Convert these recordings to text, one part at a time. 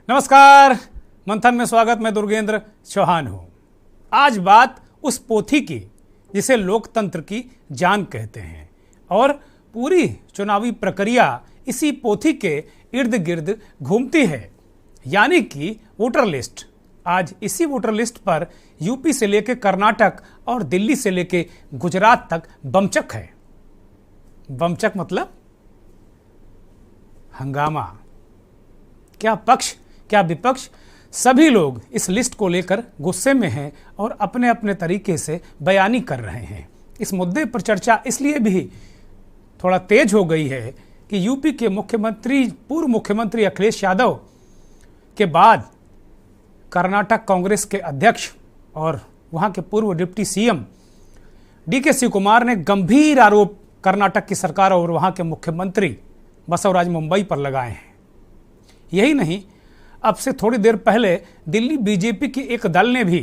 नमस्कार, मंथन में स्वागत। मैं दुर्गेंद्र चौहान हूं। आज बात उस पोथी की जिसे लोकतंत्र की जान कहते हैं और पूरी चुनावी प्रक्रिया इसी पोथी के इर्द गिर्द घूमती है, यानी कि वोटर लिस्ट। आज इसी वोटर लिस्ट पर यूपी से लेकर कर्नाटक और दिल्ली से लेकर गुजरात तक बमचक है। बमचक मतलब हंगामा। क्या पक्ष क्या विपक्ष, सभी लोग इस लिस्ट को लेकर गुस्से में हैं और अपने अपने तरीके से बयानी कर रहे हैं। इस मुद्दे पर चर्चा इसलिए भी थोड़ा तेज हो गई है कि यूपी के पूर्व मुख्यमंत्री अखिलेश यादव के बाद कर्नाटक कांग्रेस के अध्यक्ष और वहां के पूर्व डिप्टी सीएम डीके शिव कुमार ने गंभीर आरोप कर्नाटक की सरकार और वहां के मुख्यमंत्री बसवराज मुंबई पर लगाए हैं। यही नहीं, अब से थोड़ी देर पहले दिल्ली बीजेपी की एक दल ने भी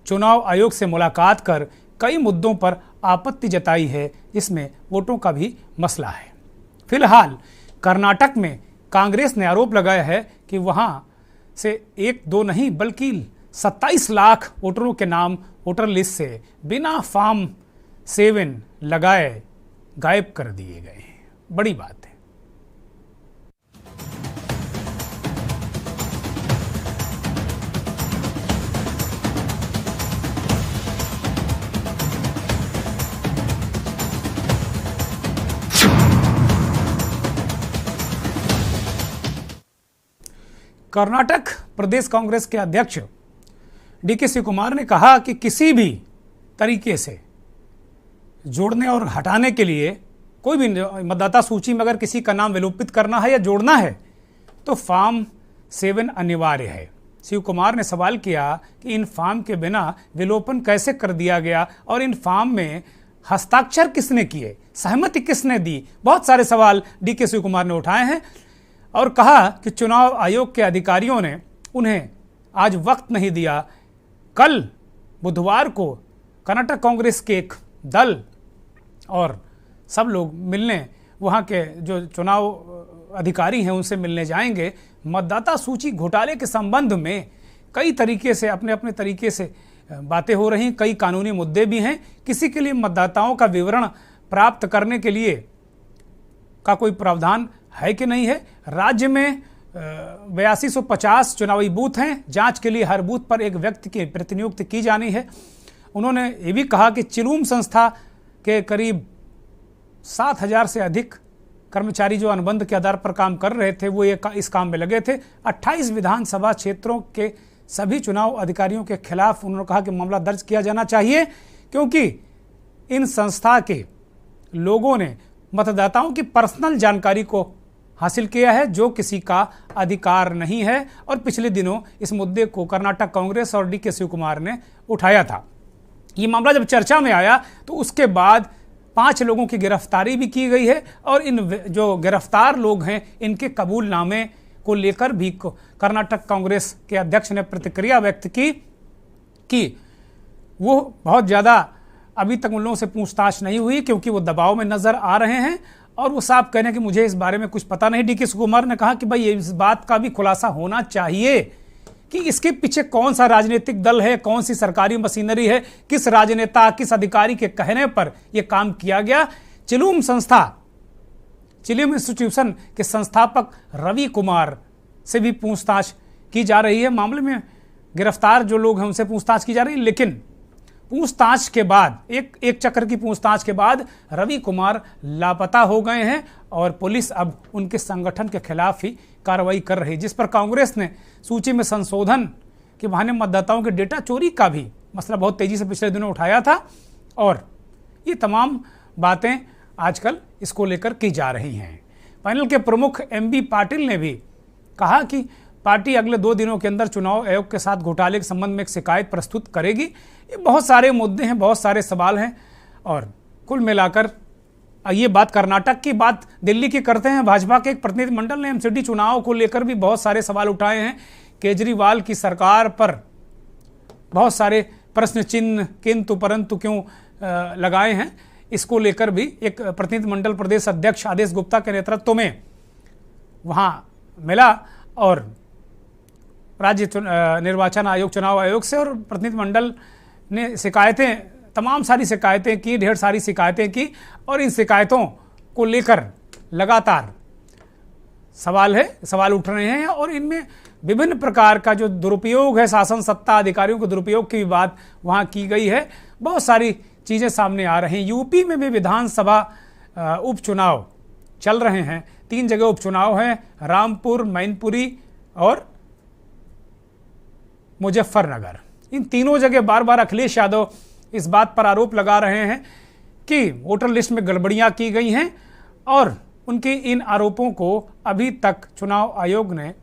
चुनाव आयोग से मुलाकात कर कई मुद्दों पर आपत्ति जताई है, जिसमें वोटों का भी मसला है। फिलहाल कर्नाटक में कांग्रेस ने आरोप लगाया है कि वहां से एक दो नहीं बल्कि 27 लाख वोटरों के नाम वोटर लिस्ट से बिना फॉर्म 7 लगाए गायब कर दिए गए हैं। बड़ी बात है। कर्नाटक प्रदेश कांग्रेस के अध्यक्ष डीके शिव कुमार ने कहा कि किसी भी तरीके से जोड़ने और हटाने के लिए कोई भी मतदाता सूची में अगर किसी का नाम विलोपित करना है या जोड़ना है तो फॉर्म 7 अनिवार्य है। शिव कुमार ने सवाल किया कि इन फॉर्म के बिना विलोपन कैसे कर दिया गया और इन फॉर्म में हस्ताक्षर किसने किए, सहमति किसने दी। बहुत सारे सवाल डीके शिव कुमार ने उठाए हैं और कहा कि चुनाव आयोग के अधिकारियों ने उन्हें आज वक्त नहीं दिया। कल बुधवार को कर्नाटक कांग्रेस के एक दल और सब लोग मिलने, वहाँ के जो चुनाव अधिकारी हैं उनसे मिलने जाएंगे। मतदाता सूची घोटाले के संबंध में कई तरीके से अपने अपने तरीके से बातें हो रही, कई कानूनी मुद्दे भी हैं। किसी के लिए मतदाताओं का विवरण प्राप्त करने के लिए का कोई प्रावधान है कि नहीं है। राज्य में 8250 चुनावी बूथ हैं। जांच के लिए हर बूथ पर एक व्यक्ति की प्रतिनियुक्ति की जानी है। उन्होंने ये भी कहा कि चिलूम संस्था के करीब 7000 से अधिक कर्मचारी जो अनुबंध के आधार पर काम कर रहे थे वो इस काम में लगे थे। 28 विधानसभा क्षेत्रों के सभी चुनाव अधिकारियों के खिलाफ उन्होंने कहा कि मामला दर्ज किया जाना चाहिए, क्योंकि इन संस्था के लोगों ने मतदाताओं की पर्सनल जानकारी को हासिल किया है, जो किसी का अधिकार नहीं है। और पिछले दिनों इस मुद्दे को कर्नाटक कांग्रेस और डीके शिव कुमार ने उठाया था। ये मामला जब चर्चा में आया तो उसके बाद 5 लोगों की गिरफ्तारी भी की गई है और इन जो गिरफ्तार लोग हैं इनके कबूलनामे को लेकर भी कर्नाटक कांग्रेस के अध्यक्ष ने प्रतिक्रिया व्यक्त की कि वो बहुत ज़्यादा अभी तक उन लोगों से पूछताछ नहीं हुई, क्योंकि वो दबाव में नजर आ रहे हैं और वो साफ कह रहे हैं कि मुझे इस बारे में कुछ पता नहीं। डीके शिव कुमार ने कहा कि भाई इस बात का भी खुलासा होना चाहिए कि इसके पीछे कौन सा राजनीतिक दल है, कौन सी सरकारी मशीनरी है, किस राजनेता किस अधिकारी के कहने पर यह काम किया गया। चिलूम इंस्टीट्यूशन के संस्थापक रवि कुमार से भी पूछताछ की जा रही है। मामले में गिरफ्तार जो लोग हैं उनसे पूछताछ की जा रही है, लेकिन पूछताछ के बाद एक चक्र की पूछताछ के बाद रवि कुमार लापता हो गए हैं और पुलिस अब उनके संगठन के खिलाफ ही कार्रवाई कर रही है, जिस पर कांग्रेस ने सूची में संशोधन के बहाने मतदाताओं के डेटा चोरी का भी मसला बहुत तेजी से पिछले दिनों उठाया था। और ये तमाम बातें आजकल इसको लेकर की जा रही हैं। पैनल के प्रमुख MB पाटिल ने भी कहा कि पार्टी अगले 2 दिनों के अंदर चुनाव आयोग के साथ घोटाले के संबंध में एक शिकायत प्रस्तुत करेगी। ये बहुत सारे मुद्दे हैं, बहुत सारे सवाल हैं और कुल मिलाकर ये बात कर्नाटक की, बात दिल्ली की करते हैं। भाजपा के एक प्रतिनिधिमंडल ने MCD चुनाव को लेकर भी बहुत सारे सवाल उठाए हैं। केजरीवाल की सरकार पर बहुत सारे प्रश्न चिन्ह किंतु परंतु क्यों लगाए हैं। इसको लेकर भी एक प्रतिनिधिमंडल प्रदेश अध्यक्ष आदेश गुप्ता के नेतृत्व में वहाँ मिला और राज्य निर्वाचन आयोग, चुनाव आयोग से, और प्रतिनिधिमंडल ने शिकायतें, तमाम सारी शिकायतें की, ढेर सारी शिकायतें की, और इन शिकायतों को लेकर लगातार सवाल उठ रहे हैं, और इनमें विभिन्न प्रकार का जो दुरुपयोग है, शासन सत्ता अधिकारियों के दुरुपयोग की भी बात वहाँ की गई है। बहुत सारी चीज़ें सामने आ रही हैं। यूपी में भी विधानसभा उपचुनाव चल रहे हैं। 3 जगह उपचुनाव हैं, रामपुर, मैनपुरी और मुजफ्फरनगर। इन तीनों जगह बार बार अखिलेश यादव इस बात पर आरोप लगा रहे हैं कि वोटर लिस्ट में गड़बड़ियां की गई हैं, और उनके इन आरोपों को अभी तक चुनाव आयोग ने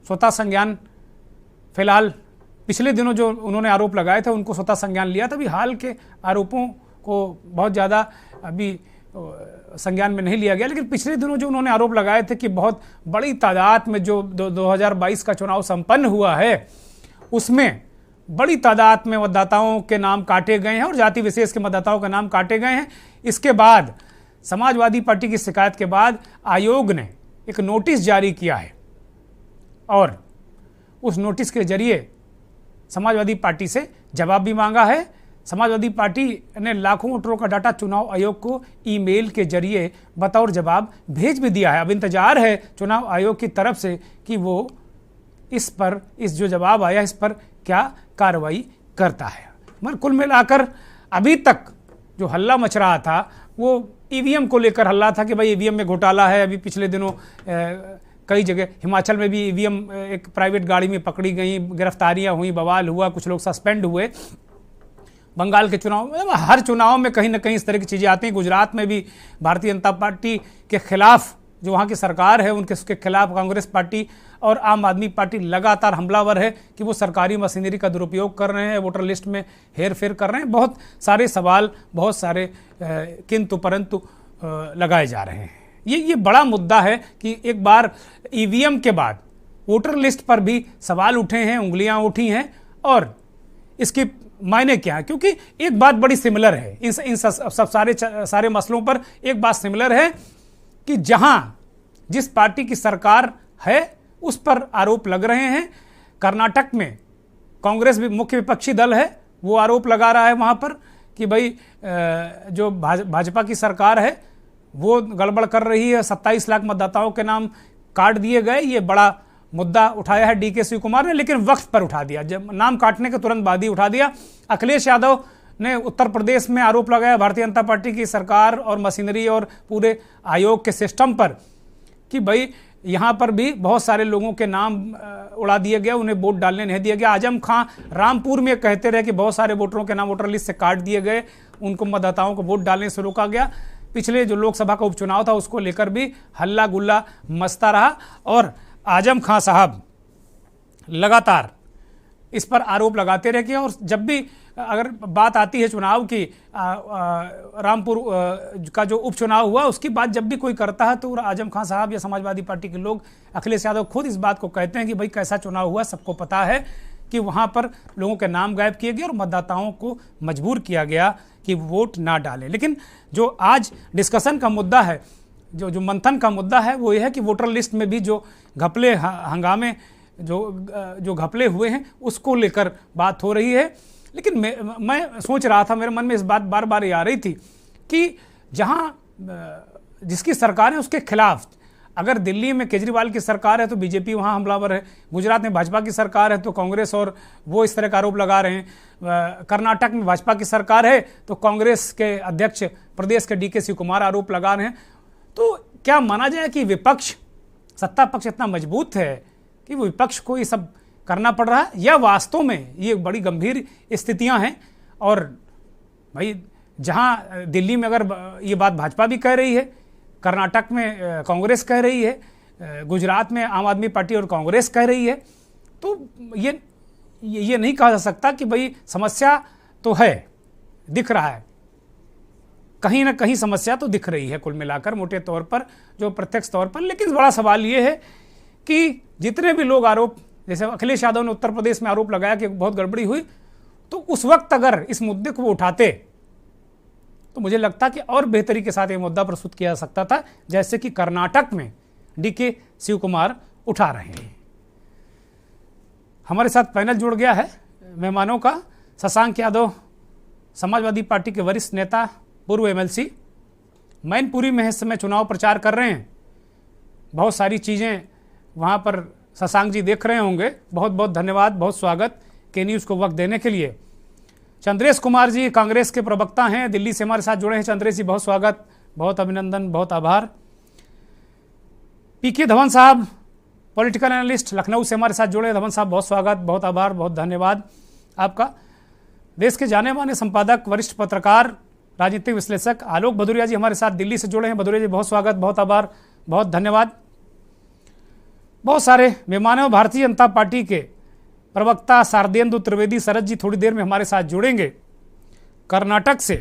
स्वतः संज्ञान, फिलहाल पिछले दिनों जो उन्होंने आरोप लगाए थे उनको स्वतः संज्ञान लिया था। अभी हाल के आरोपों को बहुत ज़्यादा अभी संज्ञान में नहीं लिया गया, लेकिन पिछले दिनों जो उन्होंने आरोप लगाए थे कि बहुत बड़ी तादाद में जो 2022 का चुनाव संपन्न हुआ है उसमें बड़ी तादाद में मतदाताओं के नाम काटे गए हैं और जाति विशेष के मतदाताओं के नाम काटे गए हैं। इसके बाद समाजवादी पार्टी की शिकायत के बाद आयोग ने एक नोटिस जारी किया है, और उस नोटिस के जरिए समाजवादी पार्टी से जवाब भी मांगा है। समाजवादी पार्टी ने लाखों वोटरों का डाटा चुनाव आयोग को ईमेल के जरिए बतौर जवाब भेज भी दिया है। अब इंतजार है चुनाव आयोग की तरफ से कि वो इस जो जवाब आया इस पर क्या कार्रवाई करता है। मगर कुल मिलाकर अभी तक जो हल्ला मच रहा था वो ईवीएम को लेकर हल्ला था कि भाई ईवीएम में घोटाला है। अभी पिछले दिनों कई जगह हिमाचल में भी ईवीएम एक प्राइवेट गाड़ी में पकड़ी गई, गिरफ्तारियां हुई, बवाल हुआ, कुछ लोग सस्पेंड हुए। बंगाल के चुनाव में, हर चुनाव में कहीं ना कहीं इस तरह की चीज़ें आती हैं। गुजरात में भी भारतीय जनता पार्टी के खिलाफ, जो वहाँ की सरकार है उसके खिलाफ कांग्रेस पार्टी और आम आदमी पार्टी लगातार हमलावर है कि वो सरकारी मशीनरी का दुरुपयोग कर रहे हैं, वोटर लिस्ट में हेर फेर कर रहे हैं। बहुत सारे सवाल, बहुत सारे किंतु परंतु लगाए जा रहे हैं। ये बड़ा मुद्दा है कि एक बार ईवीएम के बाद वोटर लिस्ट पर भी सवाल उठे हैं, उंगलियां उठी हैं, और इसकी मायने क्या है? क्योंकि एक बात बड़ी सिमिलर है इन सब सारे मसलों पर। एक बात सिमिलर है कि जहां जिस पार्टी की सरकार है उस पर आरोप लग रहे हैं। कर्नाटक में कांग्रेस भी मुख्य विपक्षी दल है, वो आरोप लगा रहा है वहां पर कि भाई जो भाजपा की सरकार है वो गड़बड़ कर रही है, 27 लाख मतदाताओं के नाम काट दिए गए। ये बड़ा मुद्दा उठाया है डीके शिव कुमार ने, लेकिन वक्त पर उठा दिया, जब नाम काटने के तुरंत बाद ही उठा दिया। अखिलेश यादव ने उत्तर प्रदेश में आरोप लगाया भारतीय जनता पार्टी की सरकार और मशीनरी और पूरे आयोग के सिस्टम पर कि भाई यहाँ पर भी बहुत सारे लोगों के नाम उड़ा दिए गए, उन्हें वोट डालने नहीं दिया गया। आजम खां रामपुर में कहते रहे कि बहुत सारे वोटरों के नाम वोटर लिस्ट से काट दिए गए, उनको मतदाताओं को वोट डालने से रोका गया। पिछले जो लोकसभा का उपचुनाव था उसको लेकर भी हल्ला गुल्ला मचता रहा, और आजम खां साहब लगातार इस पर आरोप लगाते रहे कि, और जब भी अगर बात आती है चुनाव की, रामपुर का जो उपचुनाव हुआ उसकी बात जब भी कोई करता है तो आजम खां साहब या समाजवादी पार्टी के लोग, अखिलेश यादव खुद इस बात को कहते हैं कि भाई कैसा चुनाव हुआ, सबको पता है कि वहाँ पर लोगों के नाम गायब किए गए और मतदाताओं को मजबूर किया गया कि वोट ना डालें। लेकिन जो आज डिस्कशन का मुद्दा है, जो मंथन का मुद्दा है, वो ये है कि वोटर लिस्ट में भी जो घपले हंगामे जो घपले हुए हैं उसको लेकर बात हो रही है। लेकिन मैं सोच रहा था, मेरे मन में इस बात बार बार आ रही थी कि जहाँ जिसकी सरकार है उसके खिलाफ, अगर दिल्ली में केजरीवाल की सरकार है तो बीजेपी वहाँ हमलावर है, गुजरात में भाजपा की सरकार है तो कांग्रेस और वो इस तरह का आरोप लगा रहे हैं, कर्नाटक में भाजपा की सरकार है तो कांग्रेस के अध्यक्ष प्रदेश के डीके शिव कुमार आरोप लगा रहे हैं। तो क्या माना जाए कि विपक्ष, सत्ता पक्ष इतना मजबूत है कि वो विपक्ष को ये सब करना पड़ रहा है, या वास्तव में ये बड़ी गंभीर स्थितियां हैं? और भाई जहां दिल्ली में अगर ये बात भाजपा भी कह रही है, कर्नाटक में कांग्रेस कह रही है, गुजरात में आम आदमी पार्टी और कांग्रेस कह रही है, तो ये नहीं कहा जा सकता कि भाई समस्या तो है, दिख रहा है, कहीं ना कहीं समस्या तो दिख रही है कुल मिलाकर मोटे तौर पर, जो प्रत्यक्ष तौर पर। लेकिन बड़ा सवाल ये है कि जितने भी लोग आरोप, जैसे अखिलेश यादव ने उत्तर प्रदेश में आरोप लगाया कि बहुत गड़बड़ी हुई, तो उस वक्त अगर इस मुद्दे को वो उठाते तो मुझे लगता कि और बेहतरी के साथ ये मुद्दा प्रस्तुत किया जा सकता था, जैसे कि कर्नाटक में डीके शिव कुमार उठा रहे हैं। हमारे साथ पैनल जुड़ गया है मेहमानों का। शशांक यादव समाजवादी पार्टी के वरिष्ठ नेता, पूर्व एमएलसी, मैनपुरी में इस समय चुनाव प्रचार कर रहे हैं। बहुत सारी चीज़ें वहाँ पर शशांक जी देख रहे होंगे। बहुत बहुत धन्यवाद, बहुत स्वागत के न्यूज़ को वक्त देने के लिए। चंद्रेश कुमार जी कांग्रेस के प्रवक्ता हैं, दिल्ली से हमारे साथ जुड़े हैं। चंद्रेश जी बहुत स्वागत, बहुत अभिनंदन, बहुत आभार। पीके धवन साहब पॉलिटिकल एनालिस्ट लखनऊ से हमारे साथ जुड़े। धवन साहब बहुत स्वागत, बहुत आभार, बहुत धन्यवाद आपका। देश के जाने माने संपादक, वरिष्ठ पत्रकार, राजनीतिक विश्लेषक आलोक भदौरिया जी हमारे साथ दिल्ली से जुड़े हैं। भदौरिया जी बहुत स्वागत, बहुत आभार, बहुत धन्यवाद। बहुत सारे मेहमानों, भारतीय जनता पार्टी के प्रवक्ता शारदेंदु त्रिवेदी शरद जी थोड़ी देर में हमारे साथ जुड़ेंगे। कर्नाटक से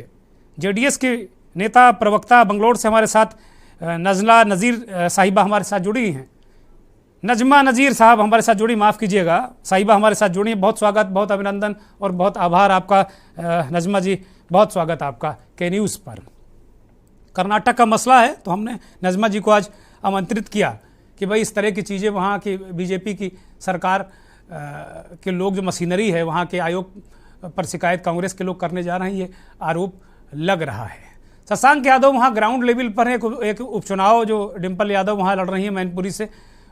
जेडीएस के नेता प्रवक्ता बंगलौर से हमारे साथ नजला नज़ीर साहिबा हमारे साथ जुड़ी हैं। नजमा नज़ीर साहब हमारे साथ जुड़ी, माफ़ कीजिएगा, साहिबा हमारे साथ जुड़ी। बहुत स्वागत, बहुत अभिनंदन और बहुत आभार आपका नजमा जी, बहुत स्वागत आपका के न्यूज़ पर। कर्नाटक का मसला है तो हमने नजमा जी को आज आमंत्रित किया कि भाई इस तरह की चीज़ें वहाँ की बीजेपी की सरकार के लोग, जो मशीनरी है वहाँ के आयोग पर शिकायत कांग्रेस के लोग करने जा रहे हैं, ये आरोप लग रहा है। शशांक यादव वहाँ ग्राउंड लेवल पर एक उपचुनाव जो डिम्पल यादव वहाँ लड़ रही है मैनपुरी से,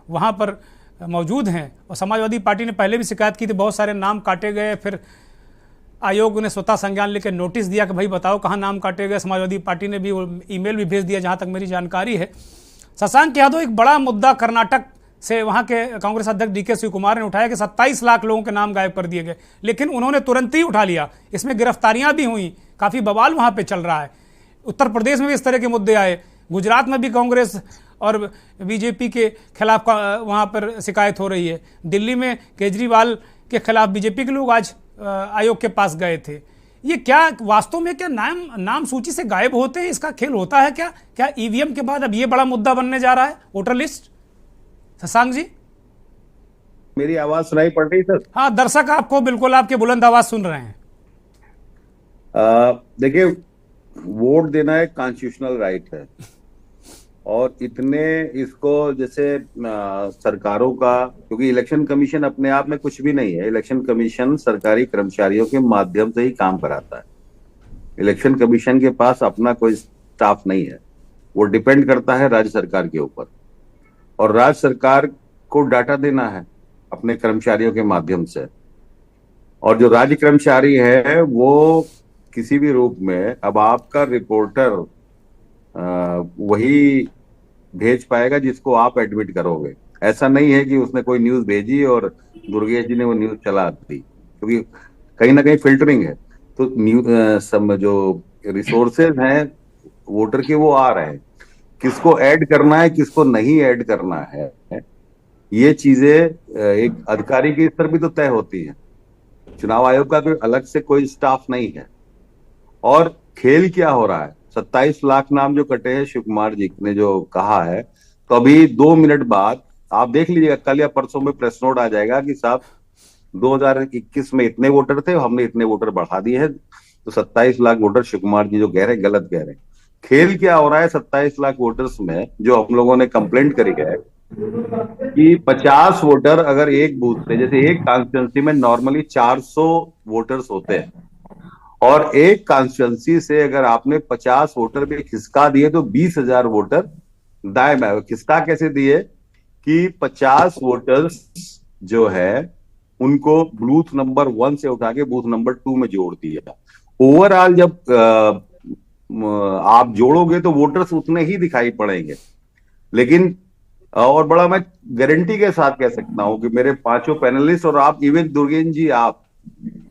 वहाँ पर मौजूद हैं। और समाजवादी पार्टी ने पहले भी शिकायत की थी, बहुत सारे नाम काटे गए। फिर आयोग ने स्वतः संज्ञान लेकर नोटिस दिया कि भाई बताओ कहाँ नाम काटे गए। समाजवादी पार्टी ने भी ईमेल भी भेज दिया, जहाँ तक मेरी जानकारी है। शशांक यादव एक बड़ा मुद्दा कर्नाटक से वहाँ के कांग्रेस अध्यक्ष डीके शिवकुमार ने उठाया कि 27 लाख लोगों के नाम गायब कर दिए गए, लेकिन उन्होंने तुरंत ही उठा लिया। इसमें गिरफ्तारियां भी हुई, काफ़ी बवाल वहाँ पे चल रहा है। उत्तर प्रदेश में भी इस तरह के मुद्दे आए, गुजरात में भी कांग्रेस और बीजेपी के खिलाफ वहाँ पर शिकायत हो रही है। दिल्ली में केजरीवाल के खिलाफ बीजेपी के लोग आज आयोग के पास गए थे। ये क्या वास्तव में क्या नाम सूची से गायब होते हैं? इसका खेल होता है क्या ईवीएम के बाद अब ये बड़ा मुद्दा बनने जा रहा है, वोटर लिस्ट? शशांक जी, मेरी आवाज सुनाई पड़ रही सर? हाँ, दर्शक आपको बिल्कुल आपके बुलंद आवाज सुन रहे हैं। देखिए, वोट देना एक कॉन्स्टिट्यूशनल राइट है और इतने इसको जैसे सरकारों का, क्योंकि इलेक्शन कमीशन अपने आप में कुछ भी नहीं है। इलेक्शन कमीशन सरकारी कर्मचारियों के माध्यम से ही काम कराता है। इलेक्शन कमीशन के पास अपना कोई स्टाफ नहीं है, वो डिपेंड करता है राज्य सरकार के ऊपर, और राज्य सरकार को डाटा देना है अपने कर्मचारियों के माध्यम से। और जो राज्य कर्मचारी है वो किसी भी रूप में, अब आपका रिपोर्टर वही भेज पाएगा जिसको आप एडमिट करोगे। ऐसा नहीं है कि उसने कोई न्यूज भेजी और दुर्गेश जी ने वो न्यूज चला दी, क्योंकि कहीं ना कहीं फिल्टरिंग है। तो जो रिसोर्सेज हैं वोटर के, वो आ रहे हैं। किसको ऐड करना है, किसको नहीं ऐड करना है, ये चीजें एक अधिकारी के स्तर भी तो तय होती है। चुनाव आयोग का कोई अलग से कोई स्टाफ नहीं है। और खेल क्या हो रहा है, 27 लाख नाम जो कटे हैं, शिव कुमार जी ने जो कहा है, तो अभी 2 मिनट बाद आप देख लीजिएगा, कल या परसों में प्रेस नोट आ जाएगा कि साहब 2021 में इतने वोटर थे, हमने इतने वोटर बढ़ा दिए हैं। तो 27 लाख वोटर शिव कुमार जी जो कह रहे हैं, गलत कह रहे हैं। खेल क्या हो रहा है 27 लाख वोटर्स में, जो हम लोगों ने कंप्लेंट करी है कि 50 वोटर अगर एक बूथ से, जैसे एक कॉन्स्टिट्यूंसी में नॉर्मली 400 वोटर्स होते हैं, और एक कॉन्स्टिट्यूंसी से अगर आपने 50 वोटर भी खिसका दिए तो 20,000 वोटर दाएं बाएं। खिसका कैसे दिए कि 50 वोटर्स जो है उनको बूथ नंबर 1 से उठा के बूथ नंबर 2 में जोड़ दिया। ओवरऑल जब आप जोड़ोगे तो वोटर्स उतने ही दिखाई पड़ेंगे। लेकिन और बड़ा मैं गारंटी के साथ कह सकता हूं कि मेरे पांचों पैनलिस्ट और आप, इवन दुर्गेश जी, आप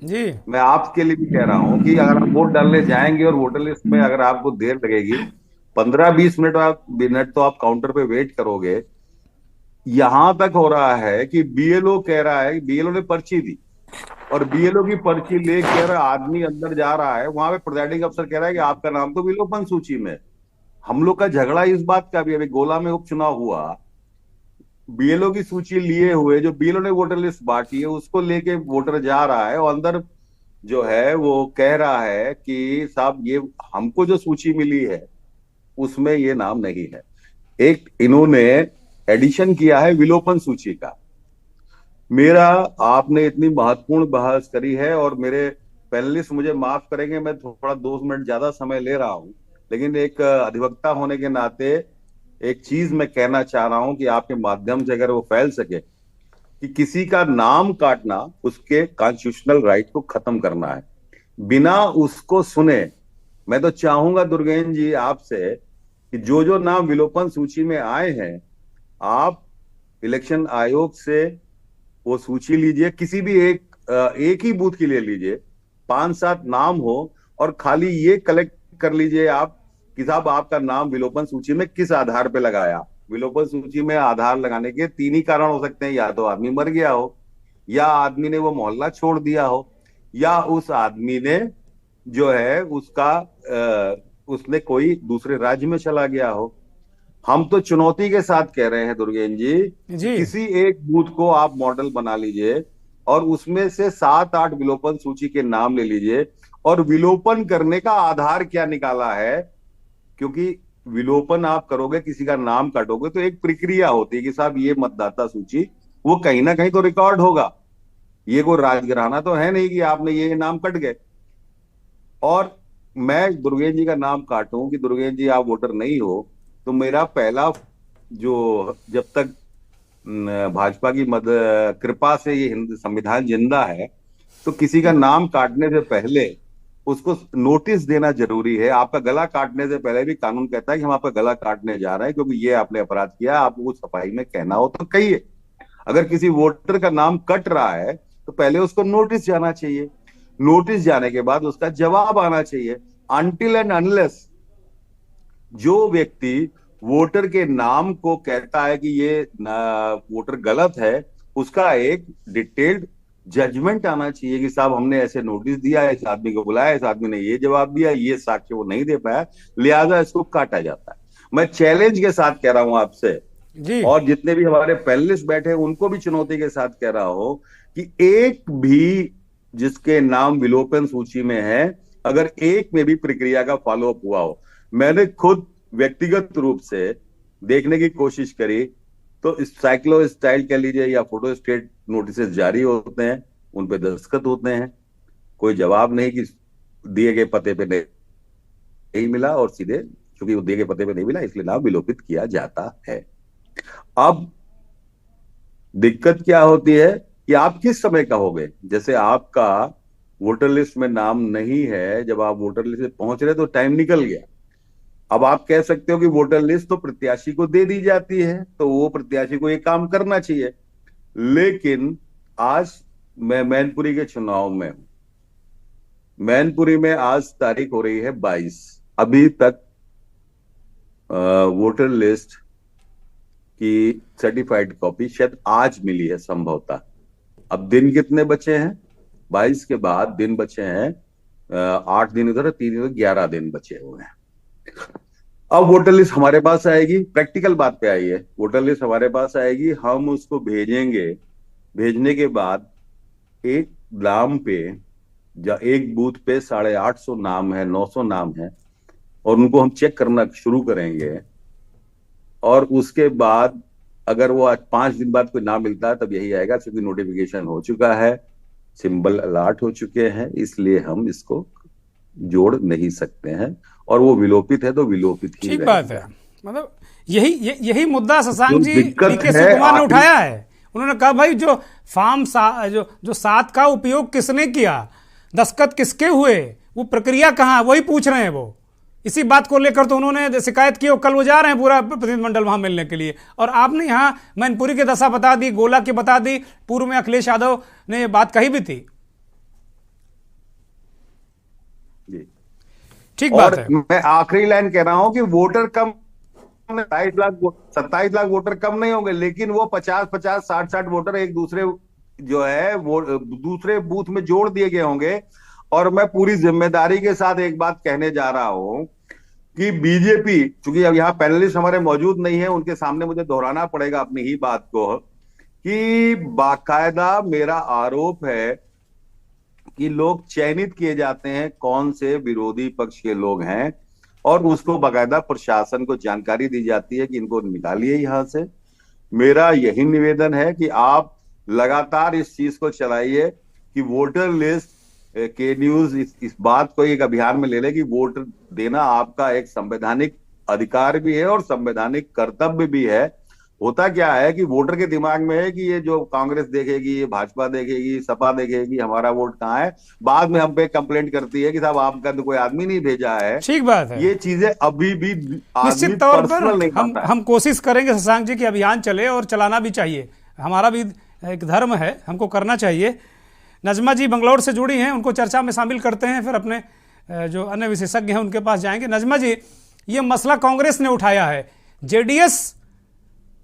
जी, मैं आपके लिए भी कह रहा हूं कि अगर आप वोट डालने जाएंगे और वोटर लिस्ट में अगर आपको देर लगेगी, 15-20 मिनट तो आप काउंटर पे वेट करोगे। यहां तक हो रहा है कि बीएलओ कह रहा है, बीएलओ ने पर्ची दी और बीएलओ की पर्ची लेकर आदमी अंदर जा रहा है, वहां पे प्रिजाइडिंग अफसर कह रहा है कि आपका नाम तो विलोपन सूची में। हम लोग का झगड़ा इस बात का भी, अभी गोला में उपचुनाव हुआ, बीएलओ की सूची लिए हुए जो बीएलओ ने वोटर लिस्ट बांटी है उसको लेके वोटर जा रहा है, और अंदर जो है वो कह रहा है कि साहब ये हमको जो सूची मिली है उसमें ये नाम नहीं है। एक इन्होंने एडिशन किया है विलोपन सूची का। मेरा, आपने इतनी महत्वपूर्ण बहस करी है और मेरे पैनलिस्ट मुझे माफ करेंगे, मैं थोड़ा 2 मिनट ज्यादा समय ले रहा हूं, लेकिन एक अधिवक्ता होने के नाते एक चीज मैं कहना चाह रहा हूं कि आपके माध्यम से अगर वो फैल सके, कि किसी का नाम काटना उसके कॉन्स्टिट्यूशनल राइट को खत्म करना है, बिना उसको सुने। मैं तो चाहूंगा दुर्गेन जी आपसे कि जो जो नाम विलोपन सूची में आए हैं, आप इलेक्शन आयोग से वो सूची लीजिए, किसी भी एक ही बूथ के लिए लीजिए, 5-7 नाम हो, और खाली ये कलेक्ट कर लीजिए आप कि साहब आपका नाम विलोपन सूची में किस आधार पे लगाया। विलोपन सूची में आधार लगाने के 3 ही कारण हो सकते हैं, या तो आदमी मर गया हो, या आदमी ने वो मोहल्ला छोड़ दिया हो, या उस आदमी ने जो है उसने कोई दूसरे राज्य में चला गया हो। हम तो चुनौती के साथ कह रहे हैं दुर्गेन जी, जी। किसी एक बूथ को आप मॉडल बना लीजिए और उसमें से 7-8 विलोपन सूची के नाम ले लीजिए, और विलोपन करने का आधार क्या निकाला है। क्योंकि विलोपन आप करोगे, किसी का नाम काटोगे, तो एक प्रक्रिया होती है कि साहब ये मतदाता सूची, वो कहीं ना कहीं तो रिकॉर्ड होगा। ये कोई राजघराना तो है नहीं कि आपने ये नाम कट गए। और मैं दुर्गेश जी का नाम काटूं कि दुर्गेश जी आप वोटर नहीं हो, तो मेरा पहला जो, जब तक भाजपा की मद कृपा से ये हिंद संविधान जिंदा है, तो किसी का नाम काटने से पहले उसको नोटिस देना जरूरी है। आपका गला काटने से पहले भी कानून कहता है कि हम आपका गला काटने जा रहे हैं, क्योंकि ये आपने अपराध किया, आपको कुछ सफाई में कहना हो तो कहिए। अगर किसी वोटर का नाम कट रहा है तो पहले उसको नोटिस जाना चाहिए, नोटिस जाने के बाद उसका जवाब आना चाहिए। अनटिल एंड अनलेस जो व्यक्ति वोटर के नाम को कहता है कि ये वोटर गलत है, उसका एक डिटेल्ड जजमेंट आना चाहिए कि साहब हमने ऐसे नोटिस दिया, इस आदमी को बुलाया, इस आदमी ने ये जवाब दिया, ये साक्ष्य वो नहीं दे पाया, लिहाजा इसको काटा जाता है। मैं चैलेंज के साथ कह रहा हूं आपसे, जी। और जितने भी हमारे पैनलिस्ट बैठे हैं उनको भी चुनौती के साथ कह रहा हूं, कि एक भी जिसके नाम विलोपन सूची में है, अगर एक में भी प्रक्रिया का फॉलोअप हुआ हो, मैंने खुद व्यक्तिगत रूप से देखने की कोशिश करी, तो साइक्लो स्टाइल कह लीजिए या फोटो स्टेट नोटिस जारी होते हैं, उन पे दस्तखत होते हैं, कोई जवाब नहीं कि दिए गए पते पे नहीं मिला, और सीधे क्योंकि वो दिए गए पते पे नहीं मिला इसलिए नाम विलोपित किया जाता है। अब दिक्कत क्या होती है कि आप किस समय कहोगे। जैसे आपका वोटर लिस्ट में नाम नहीं है, जब आप वोटर लिस्ट में पहुंच रहे तो टाइम निकल गया। अब आप कह सकते हो कि वोटर लिस्ट तो प्रत्याशी को दे दी जाती है, तो वो प्रत्याशी को ये काम करना चाहिए। लेकिन आज मैं मैनपुरी के चुनाव में हूं, मैनपुरी में आज तारीख हो रही है 22, अभी तक वोटर लिस्ट की सर्टिफाइड कॉपी शायद आज मिली है संभवतः। अब दिन कितने बचे हैं, 22 के बाद दिन बचे हैं 8 दिन इधर, 3 इधर, 11 दिन बचे हुए हैं। अब वोटर लिस्ट हमारे पास आएगी, प्रैक्टिकल बात पे आई है, वोटर लिस्ट हमारे पास आएगी, हम उसको भेजेंगे। भेजने के बाद एक नाम पे या एक बूथ पे 850 नाम है, 900 नाम है, और उनको हम चेक करना शुरू करेंगे। और उसके बाद अगर वो आज 5 दिन बाद कोई नाम मिलता है तब यही आएगा, क्योंकि नोटिफिकेशन हो चुका है, सिंबल अलर्ट हो चुके हैं, इसलिए हम इसको जोड़ नहीं सकते हैं, और वो विलोपित है तो विलोपित ही ठीक बात है। मतलब यही मुद्दा जो शशांक जी दिक्कत डीके है कुमार ने उठाया है। उन्होंने कहा भाई जो जो 7 का उपयोग किसने किया, दस्तखत किसके हुए, वो प्रक्रिया कहाँ, वही पूछ रहे हैं वो। इसी बात को लेकर तो उन्होंने शिकायत की और कल वो जा रहे हैं पूरा प्रतिनिधिमंडल वहां मिलने के लिए। और आपने यहाँ मैनपुरी की दशा बता दी, गोला की बता दी, पूर्व में अखिलेश यादव ने बात कही भी थी। ठीक बात है। मैं आखिरी लाइन कह रहा हूं कि वोटर कम, 27 लाख वोटर कम नहीं होंगे, लेकिन वो 50-50, 60-60 वोटर एक दूसरे जो है वो दूसरे बूथ में जोड़ दिए गए होंगे। और मैं पूरी जिम्मेदारी के साथ एक बात कहने जा रहा हूं कि बीजेपी, चूंकि अब यहाँ पैनलिस्ट हमारे मौजूद नहीं है, उनके सामने मुझे दोहराना पड़ेगा अपनी ही बात को, कि बाकायदा मेरा आरोप है कि लोग चयनित किए जाते हैं कौन से विरोधी पक्ष के लोग हैं, और उसको बाकायदा प्रशासन को जानकारी दी जाती है कि इनको निकालिए यहां से। मेरा यही निवेदन है कि आप लगातार इस चीज को चलाइए कि वोटर लिस्ट के न्यूज इस बात को एक अभियान में ले ले कि वोट देना आपका एक संवैधानिक अधिकार भी है और संवैधानिक कर्तव्य भी है। होता क्या है कि वोटर के दिमाग में है कि ये जो कांग्रेस देखेगी, ये भाजपा देखेगी, सपा देखेगी, हमारा वोट कहाँ है, बाद में हम पे कंप्लेंट करती है कि साहब आपका तो कोई आदमी नहीं भेजा है। ठीक बात है। ये चीजें अभी भी निश्चित तौर पर हम कोशिश करेंगे शशांक जी कि अभियान चले और चलाना भी चाहिए, हमारा भी एक धर्म है, हमको करना चाहिए। नजमा जी बंगलौर से जुड़ी हैं, उनको चर्चा में शामिल करते हैं, फिर अपने जो अन्य विशेषज्ञ हैं उनके पास जाएंगे। नजमा जी, ये मसला कांग्रेस ने उठाया है, जेडीएस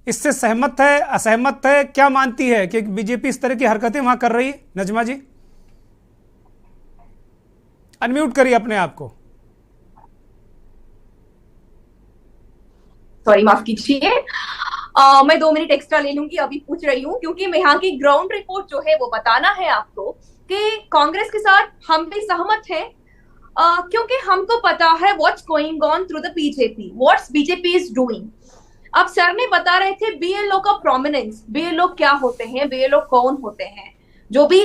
इससे सहमत है, असहमत है, क्या मानती है कि बीजेपी इस तरह की हरकतें वहां कर रही है? नजमा जी अनम्यूट करिए अपने आप को। सॉरी, माफ कीजिए, मैं 2 मिनट एक्स्ट्रा ले लूंगी, अभी पूछ रही हूँ क्योंकि मैं यहाँ की ग्राउंड रिपोर्ट जो है वो बताना है आपको कि कांग्रेस के साथ हम भी सहमत हैं, क्योंकि हमको पता है what's going on through the BJP, what's BJP is doing. अब सर ने बता रहे थे बीएलओ का प्रोमिनेंस, बीएलओ क्या होते हैं, बीएलओ कौन होते हैं, जो भी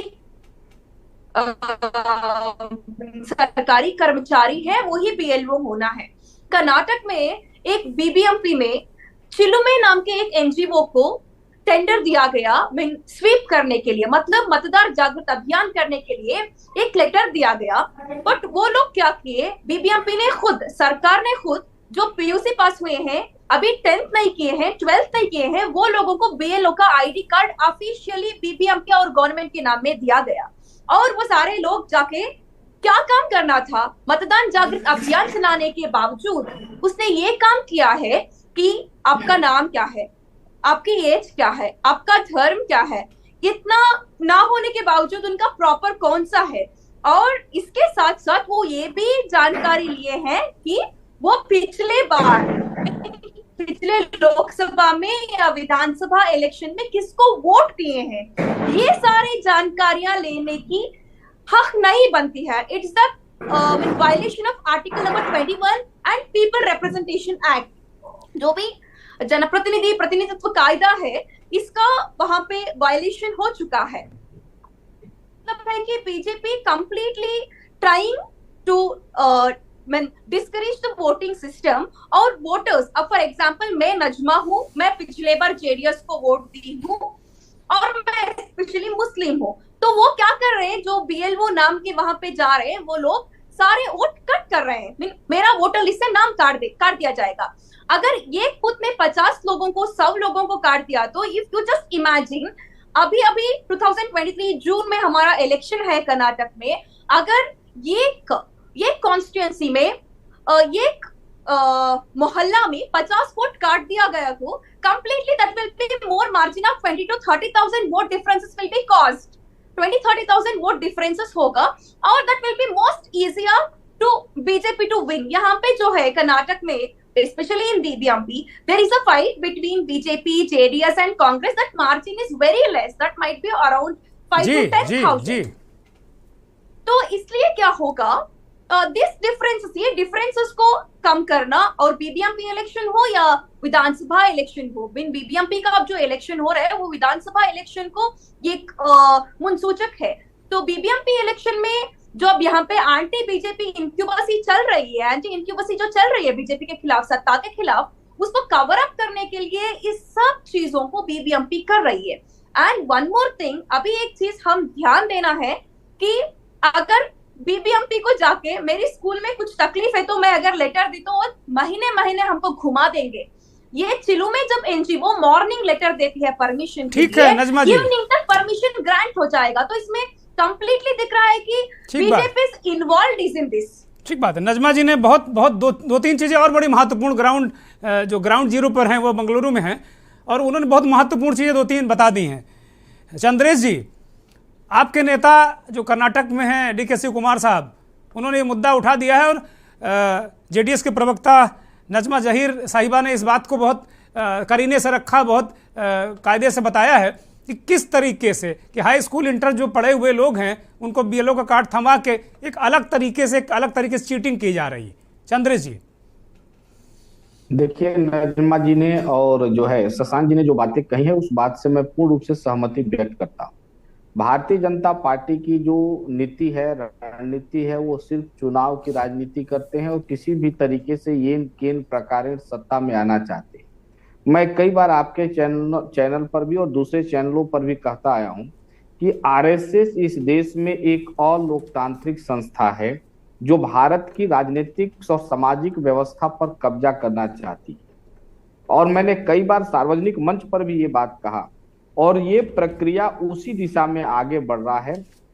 सरकारी कर्मचारी है वही बीएलओ होना है। कर्नाटक में एक बीबीएमपी में चिलुमे नाम के एक एनजीओ को टेंडर दिया गया स्वीप करने के लिए, मतलब मतदार जागरूकता अभियान करने के लिए एक लेटर दिया गया। बट वो लोग क्या किए, बीबीएमपी ने खुद, सरकार ने खुद, जो पीयूसी पास हुए हैं, अभी 10th नहीं किए हैं, 12th नहीं किए हैं, वो लोगों को बीएलओ का आईडी कार्ड ऑफिशियली बीबीएमपी और गवर्नमेंट के नाम में दिया गया। और वो सारे लोग जाके क्या काम करना था, मतदान जागृति अभियान चलाने के बावजूद उसने ये काम किया है कि आपका नाम क्या है, आपकी एज क्या है, आपका धर्म क्या है, इतना ना होने के बावजूद उनका प्रॉपर कौन सा है। और इसके साथ साथ वो ये भी जानकारी लिए हैं कि वो पिछले लोकसभा में या विधानसभा इलेक्शन में किसको वोट दिए हैं। ये सारी जानकारियां लेने की हक नहीं बनती है। It's the violation of article number 21 and people representation act, जो भी जनप्रतिनिधि प्रतिनिधित्व कायदा है, इसका वहां पे वायलेशन हो चुका है। मतलब है कि BJP completely trying to discourage the voting system और वोटर्स। अब फॉर एग्जांपल मैं नजमा हूं, मैं पिछले बार जेडीएस को वोट दी हूं और मैं स्पेशली मुस्लिम हूं, तो वो क्या कर रहे हैं, जो बीएलओ नाम के वहां पे जा रहे हैं, वो लोग सारे वोट कट कर रहे हैं, मेरा वोटर लिस्ट से नाम काट दिया जाएगा। अगर ये खुद में 50 लोगों को 100 लोगों को काट दिया तो इफ यू जस्ट इमेजिन, अभी 2023 जून में हमारा इलेक्शन है कर्नाटक में, अगर ये कॉन्स्टिट्यूएंसी में ये मोहल्ला में 50 वोट काट दिया गया तो completely that will be more margin of 20 to 30,000 vote differences will be caused. 20-30,000 vote differences होगा और that will be most easier to BJP to win. यहाँ पे जो है कर्नाटक में, especially in BBMP, there is a fight between BJP, JDS and Congress. That margin is very less. That might be around 5 to 10,000. तो इसलिए क्या होगा, this differences, ये डिफरेंसेस को कम करना, और बीबीएमपी इलेक्शन हो या विधानसभा इलेक्शन हो, बिन बीबीएमपी का अब जो इलेक्शन हो रहा है वो विधानसभा इलेक्शन को एक मुनसूचक है। तो बीबीएमपी इलेक्शन में जो अब यहाँ पे एंटी बीजेपी इंक्यूबेसी चल रही है, एंटी इंक्यूबेसी जो चल रही है बीजेपी के खिलाफ, सत्ता के खिलाफ, उसको कवर अप करने के लिए इस सब चीजों को बीबीएमपी कर रही है। एंड वन मोर थिंग, अभी एक चीज हम ध्यान देना है कि अगर बीबीएमपी को जाके मेरी स्कूल में कुछ तकलीफ है तो मैं अगर लेटर दी तो महीने महीने हमको घुमा देंगे। ये चिलू में जब एनजीओ मॉर्निंग लेटर देती है परमिशन, ठीक है नजमा जी, इवनिंग तक परमिशन ग्रांट हो जाएगा। तो इसमें कंप्लीटली दिख रहा है कि BJP is involved in this. ठीक बात है। नजमा जी ने बहुत दो तीन चीजें और बड़ी महत्वपूर्ण जो ग्राउंड जीरो पर हैं वो बेंगलुरु में हैं, और उन्होंने बहुत महत्वपूर्ण चीजें 2-3 बता दी हैं। चंद्रेश जी, आपके नेता जो कर्नाटक में हैं डीके शिव कुमार साहब, उन्होंने ये मुद्दा उठा दिया है, और जेडीएस के प्रवक्ता नजमा जहीर साहिबा ने इस बात को बहुत करीने से रखा, बहुत कायदे से बताया है कि किस तरीके से कि हाई स्कूल इंटर जो पढ़े हुए लोग हैं उनको बीएलओ का कार्ड थमा के एक अलग तरीके से चीटिंग की जा रही है। चंद्रेश जी। देखिए, नजमा जी ने और जो है शशांक जी ने जो बातें कही है, उस बात से मैं पूर्ण रूप से सहमति व्यक्त करता हूँ। भारतीय जनता पार्टी की जो नीति है, रणनीति है, वो सिर्फ चुनाव की राजनीति करते हैं और किसी भी तरीके से ये केंद्र प्रकार सत्ता में आना चाहते हैं। मैं कई बार आपके चैनल पर भी और दूसरे चैनलों पर भी कहता आया हूं कि आरएसएस इस देश में एक और लोकतांत्रिक संस्था है जो भारत की राजनीतिक और सामाजिक व्यवस्था पर कब्जा करना चाहती है। और मैंने कई बार सार्वजनिक मंच पर भी ये बात कहा, और ये प्रक्रिया उसी दिशा में आगे बढ़ रहा है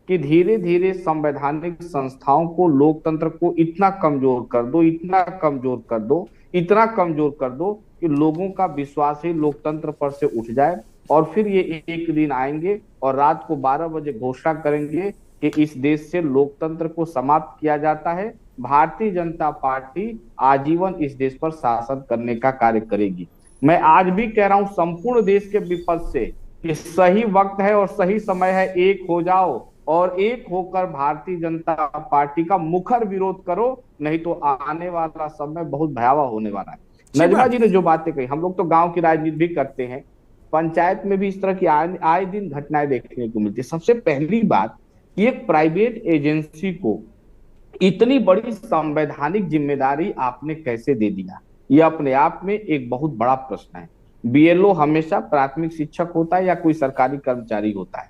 कि धीरे धीरे संवैधानिक संस्थाओं को, लोकतंत्र को इतना कमजोर कर दो, इतना कमजोर कर दो, इतना कमजोर कर दो कि लोगों का विश्वास ही लोकतंत्र पर से उठ जाए। और फिर ये एक दिन आएंगे और रात को 12 बजे घोषणा करेंगे कि इस देश से लोकतंत्र को समाप्त किया जाता है। भारतीय जनता पार्टी आजीवन इस देश पर शासन करने का कार्य करेगी। मैं आज भी कह रहा हूं संपूर्ण देश के विपक्ष से कि सही वक्त है और सही समय है, एक हो जाओ और एक होकर भारतीय जनता पार्टी का मुखर विरोध करो, नहीं तो आने वाला समय बहुत भयावह होने वाला है। नजमा जी ने जो बातें कही, हम लोग तो गांव की राजनीति भी करते हैं, पंचायत में भी इस तरह की आए दिन घटनाएं देखने को मिलती है। सबसे पहली बात, एक प्राइवेट एजेंसी को इतनी बड़ी संवैधानिक जिम्मेदारी आपने कैसे दे दिया, यह अपने आप में एक बहुत बड़ा प्रश्न है। बीएलओ हमेशा प्राथमिक शिक्षक होता है या कोई सरकारी कर्मचारी होता है।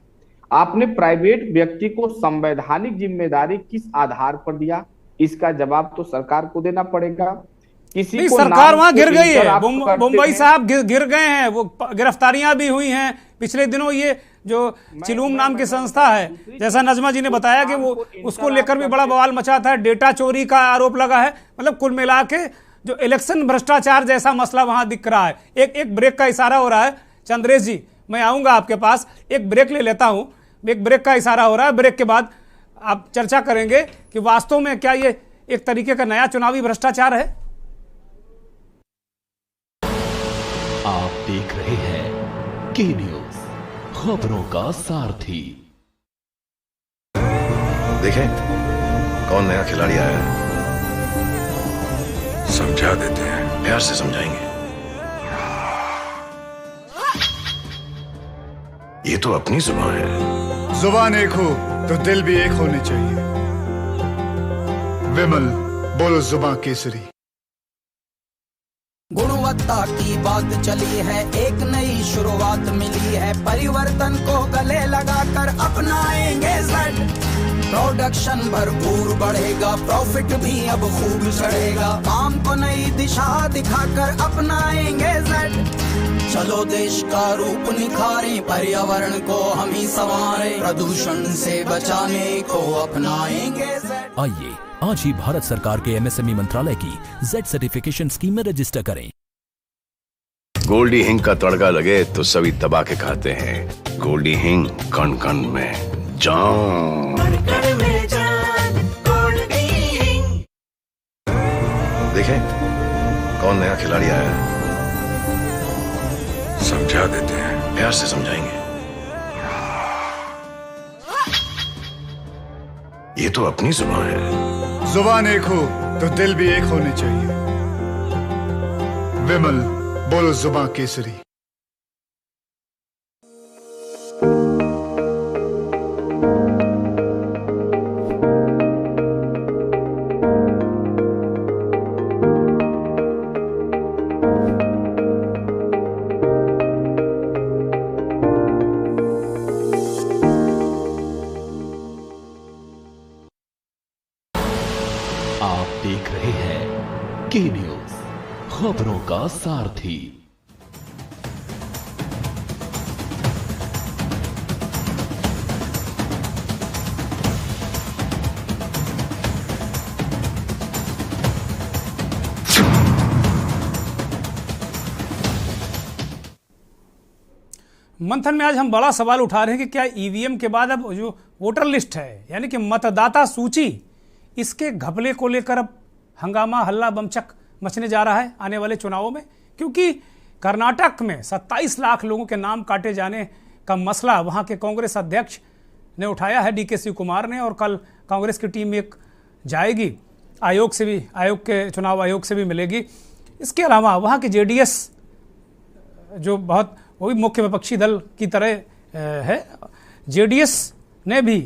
आपने प्राइवेट व्यक्ति को संवैधानिक जिम्मेदारी किस आधार पर दिया, इसका जवाब तो सरकार को देना पड़ेगा। किसी को सरकार वहां गिर गई है, मुंबई साहब गिर गए हैं, वो गिरफ्तारियां भी हुई हैं पिछले दिनों। ये जो चिलूम नाम की संस्था है, जैसा नजमा जी ने बताया कि वो उसको लेकर भी बड़ा बवाल मचा था, डेटा चोरी का आरोप लगा है। मतलब कुल मिला के जो इलेक्शन भ्रष्टाचार जैसा मसला वहां दिख रहा है। एक ब्रेक का इशारा हो रहा है। चंद्रेश जी, मैं आऊंगा आपके पास, एक ब्रेक ले लेता हूं। एक ब्रेक का इशारा हो रहा है, ब्रेक के बाद आप चर्चा करेंगे कि वास्तव में क्या ये एक तरीके का नया चुनावी भ्रष्टाचार है। आप देख रहे हैं के न्यूज, खबरों का सारथी। देखें कौन नया खिलाड़ी आया है, समझा देते हैं, प्यार से समझाएंगे। ये तो अपनी जुबान है। जुबान एक हो तो दिल भी एक होने चाहिए। विमल, बोलो जुबान केसरी। गुणवत्ता की बात चली है, एक नई शुरुआत मिली है, परिवर्तन को गले लगाकर अपनाएंगे जेड। प्रोडक्शन भरपूर बढ़ेगा, प्रॉफिट भी अब खूब चढ़ेगा, काम को नई दिशा दिखाकर अपनाएंगे जेड। चलो देश का रूप निखारें, पर्यावरण को हम ही संवारें, प्रदूषण से बचाने को अपनाएंगे जेड। आइए आज ही भारत सरकार के एमएसएमई मंत्रालय की जेड सर्टिफिकेशन स्कीम में रजिस्टर करें। गोल्डी हिंग का तड़का लगे तो सभी दबा के खाते हैं। गोल्डी हिंग, कण कण में जान। देखें कौन नया खिलाड़ी आया है, समझा देते हैं, प्यार से समझाएंगे। ये तो अपनी जुबान है। जुबान एक हो तो दिल भी एक होने चाहिए। विमल, बोलो जुबान केसरी। आप देख रहे हैं के न्यूज, खबरों का सारथी। मंथन में आज हम बड़ा सवाल उठा रहे हैं कि क्या ईवीएम के बाद अब जो वोटर लिस्ट है, यानी कि मतदाता सूची, इसके घपले को लेकर अब हंगामा, हल्ला, बमचक मचने जा रहा है आने वाले चुनावों में। क्योंकि कर्नाटक में 27 लाख लोगों के नाम काटे जाने का मसला वहां के कांग्रेस अध्यक्ष ने उठाया है, डीके शिव कुमार ने। और कल कांग्रेस की टीम एक जाएगी आयोग से भी, चुनाव आयोग से भी मिलेगी। इसके अलावा वहाँ के जेडीएस जो बहुत वो भी मुख्य विपक्षी दल की तरह है, जेडीएस ने भी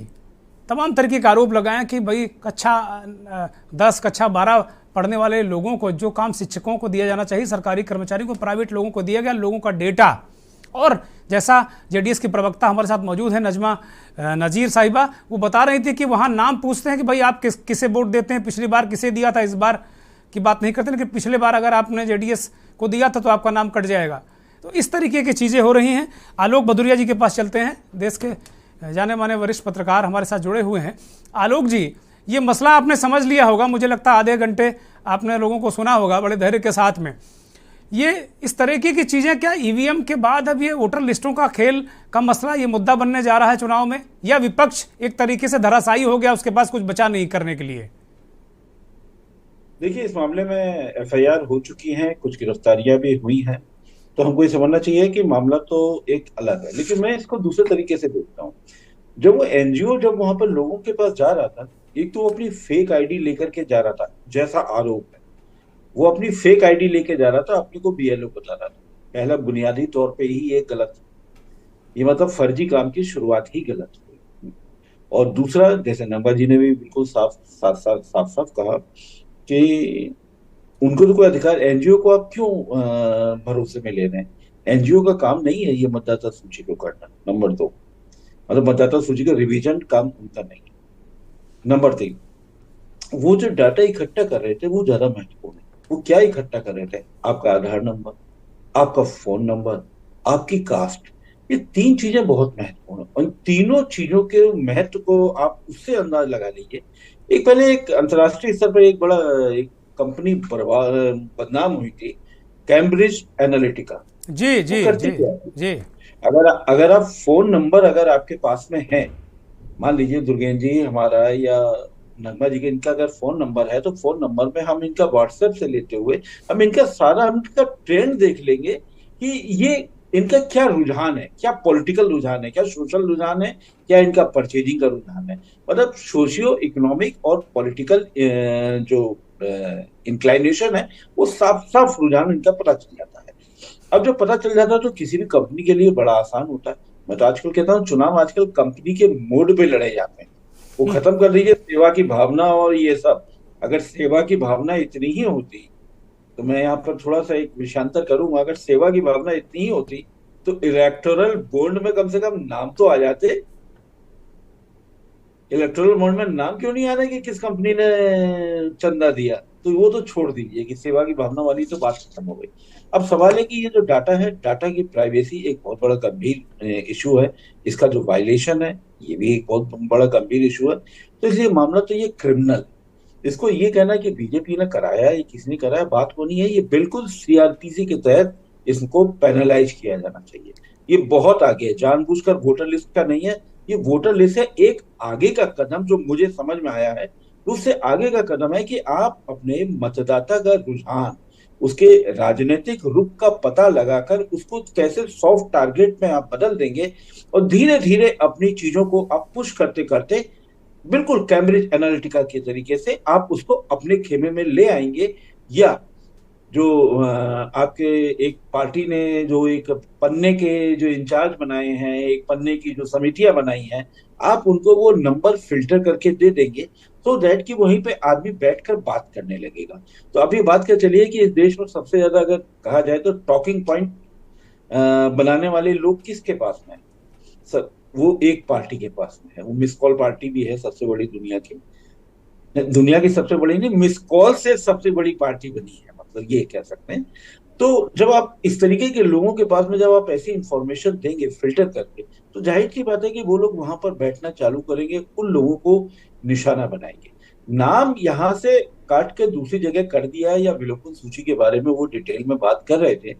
तमाम तरीके के आरोप लगाए कि भाई कक्षा 10 कक्षा 12 पढ़ने वाले लोगों को जो काम शिक्षकों को दिया जाना चाहिए, सरकारी कर्मचारियों को, प्राइवेट लोगों को दिया गया, लोगों का डेटा। और जैसा जेडीएस की प्रवक्ता हमारे साथ मौजूद है नजमा नजीर साहिबा, वो बता रही थी कि वहाँ नाम पूछते हैं कि भाई आप किसे वोट देते हैं, पिछली बार किसे दिया था, इस बार की बात नहीं करते, लेकिन पिछले बार अगर आपने जेडीएस को दिया था तो आपका नाम कट जाएगा। तो इस तरीके की चीज़ें हो रही हैं। आलोक भदौरिया जी के पास चलते हैं, देश के जाने माने वरिष्ठ पत्रकार हमारे साथ जुड़े हुए हैं। आलोक जी, ये मसला आपने समझ लिया होगा, मुझे लगता है आधे घंटे आपने लोगों को सुना होगा बड़े धैर्य के साथ में। ये इस तरीके की चीज़ें क्या ईवीएम के बाद अब ये वोटर लिस्टों का खेल का मसला ये मुद्दा बनने जा रहा है चुनाव में, या विपक्ष एक तरीके से धराशायी हो गया, उसके पास कुछ बचा नहीं करने के लिए? देखिए, इस मामले में एफआईआर हो चुकी हैं, कुछ गिरफ्तारियां भी हुई हैं, तो हमको ये समझना चाहिए कि मामला तो एक अलग है। लेकिन मैं इसको दूसरे तरीके से देखता हूँ। जब वो एनजीओ जब वहां पर लोगों के पास जा रहा था, एक तो वो अपनी फेक आईडी लेकर के जा रहा था, जैसा आरोप है, वो अपनी फेक आईडी लेके जा रहा था, अपने को बीएलओ बता रहा था। पहला बुनियादी तौर पे ही ये गलत, ये मतलब फर्जी काम की शुरुआत ही गलत हुई। और दूसरा, जैसे नंबा जी ने भी बिल्कुल साफ कहा कि उनको तो कोई अधिकार, एनजीओ को आप क्यों भरोसे में ले रहे हैं? एनजीओ का काम नहीं है ये मतदाता सूची को करना। नंबर 2, मतलब मतदाता सूची का रिवीजन काम उनका नहीं है। नंबर 3, वो जो डाटा इकट्ठा कर रहे थे वो ज्यादा महत्वपूर्ण है। वो क्या इकट्ठा कर रहे थे? आपका आधार नंबर, आपका फोन नंबर, आपकी कास्ट, ये 3 चीजें बहुत महत्वपूर्ण है। और तीनों चीजों के महत्व को आप उससे अंदाज लगा लीजिए। एक पहले एक अंतर्राष्ट्रीय स्तर पर एक बड़ा एक कंपनी बदनाम हुई थी, कैम्ब्रिज एनालिटिका। जी जी जी जी। अगर आप फोन नंबर अगर आपके पास में है, मान लीजिए दुर्गेन जी हमारा या नगमा जी के, इनका अगर फोन नंबर है तो फोन नंबर में हम इनका व्हाट्सएप से लेते हुए हम इनका ट्रेंड देख लेंगे कि ये इनका क्या रुझान है, क्या पॉलिटिकल रुझान है, क्या सोशल रुझान है, क्या इनका परचेजिंग का रुझान है। मतलब सोशियो इकोनॉमिक और पॉलिटिकल जो इंक्लाइनेशन है वो साफ साफ रुझान इनका पता चल जाता है। अब जो पता चल जाता है तो किसी भी कंपनी के लिए बड़ा आसान होता है। मैं तो आजकल कहता हूँ चुनाव आजकल कंपनी के मोड पे लड़े जाते हैं। वो खत्म कर दीजिए सेवा की भावना और ये सब। अगर सेवा की भावना इतनी ही होती तो मैं यहाँ पर थोड़ा सा एक विषयांतर करूंगा, अगर सेवा की भावना इतनी ही होती तो इलेक्टोरल बॉन्ड में कम से कम नाम तो आ जाते। इलेक्टोरल बॉन्ड में नाम क्यों नहीं आ रहा कि किस कंपनी ने चंदा दिया? तो वो तो छोड़ दीजिए कि सेवा की भावना वाली तो बात खत्म हो गई। अब सवाल है कि ये जो डाटा है, डाटा की प्राइवेसी एक बहुत बड़ा गंभीर इशू है। इसका जो वायलेशन है ये भी एक बहुत बड़ा गंभीर इशू है। तो इसलिए मामला तो ये क्रिमिनल, इसको ये कहना कि बीजेपी ने कराया है, किसने कराया, बात को नहीं है। ये बिल्कुल सीआरपीसी के तहत इसको पेनलाइज किया जाना चाहिए। ये बहुत आगे है, जानबूझकर वोटर लिस्ट का नहीं है। ये वोटर लिस्ट है एक आगे का कदम, जो मुझे समझ में आया है उससे आगे का कदम है कि आप अपने मतदाता का रुझान, उसके राजनीतिक रुख का पता लगाकर उसको कैसे सॉफ्ट टारगेट में आप बदल देंगे और धीरे धीरे अपनी चीजों को आप पुश करते करते बिल्कुल कैम्ब्रिज एनालिटिका के तरीके से आप उसको अपने खेमे में ले आएंगे। या जो आपके एक पार्टी ने जो एक पन्ने के जो इंचार्ज बनाए हैं, एक पन्ने की जो समितियां बनाई हैं, आप उनको वो नंबर फिल्टर करके दे देंगे तो दैट कि वहीं पे आदमी बैठकर बात करने लगेगा। तो अभी बात कर चलिए कि इस देश में सबसे ज्यादा अगर कहा जाए तो टॉकिंग पॉइंट बनाने वाले लोग किसके पास में है? वो एक पार्टी के पास में है। वो मिस कॉल पार्टी भी है, सबसे बड़ी दुनिया की सबसे बड़ी नहीं, मिस कॉल से सबसे बड़ी पार्टी बनी है, मतलब ये कह सकते हैं। तो जब आप इस तरीके के लोगों के पास में जब आप ऐसी इंफॉर्मेशन देंगे फिल्टर करके, तो जाहिर सी बात है कि वो लोग वहां पर बैठना चालू करेंगे, उन लोगों को निशाना बनाएंगे। नाम यहाँ से काट के दूसरी जगह कर दिया है या विलोपन सूची के बारे में वो डिटेल में बात कर रहे थे,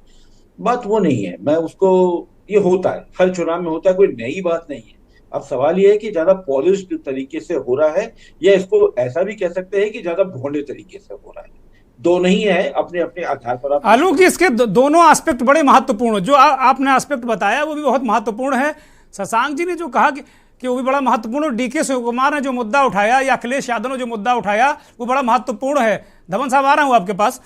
बात वो नहीं है। मैं उसको, ये होता है, हर चुनाव में होता है, कोई नई बात नहीं है। अब सवाल ये है कि ज्यादा पॉलिश्ड तरीके से हो रहा है या इसको ऐसा भी कह सकते हैं कि ज्यादा भोंडे तरीके से हो रहा है। दो नहीं है, अपने अपने आधार पर आप आलोक जी इसके दोनों एस्पेक्ट बड़े महत्वपूर्ण, जो आपने एस्पेक्ट बताया वो भी बहुत महत्वपूर्ण है। शशांक जी ने जो कहा कि वो भी बड़ा महत्वपूर्ण, और डीके शिवकुमार ने जो मुद्दा उठाया या अखिलेश यादव ने जो मुद्दा उठाया वो बड़ा महत्वपूर्ण है। धवन साहब आ रहा हूँ आपके पास।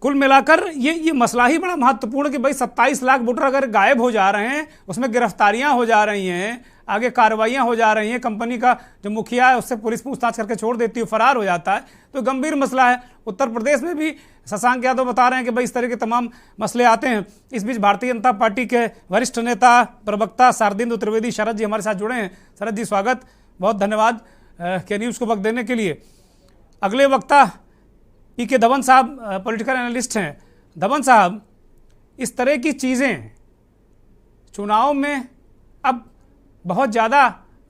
कुल मिलाकर ये मसला ही बड़ा महत्वपूर्ण कि भाई 27 लाख वोटर अगर गायब हो जा रहे हैं, उसमें गिरफ्तारियां हो जा रही हैं, आगे कार्रवाइयां हो जा रही हैं, कंपनी का जो मुखिया है उससे पुलिस पूछताछ करके छोड़ देती है, फरार हो जाता है, तो गंभीर मसला है। उत्तर प्रदेश में भी शशांक यादव बता रहे हैं कि भाई इस तरह के तमाम मसले आते हैं। इस बीच भारतीय जनता पार्टी के वरिष्ठ नेता प्रवक्ता शारदेंदु त्रिवेदी शरद जी हमारे साथ जुड़े हैं। शरद जी स्वागत, बहुत धन्यवाद के न्यूज़ को वक्त देने के लिए। अगले वक्ता पीके धवन साहब पॉलिटिकल एनालिस्ट हैं। धवन साहब, इस तरह की चीज़ें चुनाव में अब बहुत ज़्यादा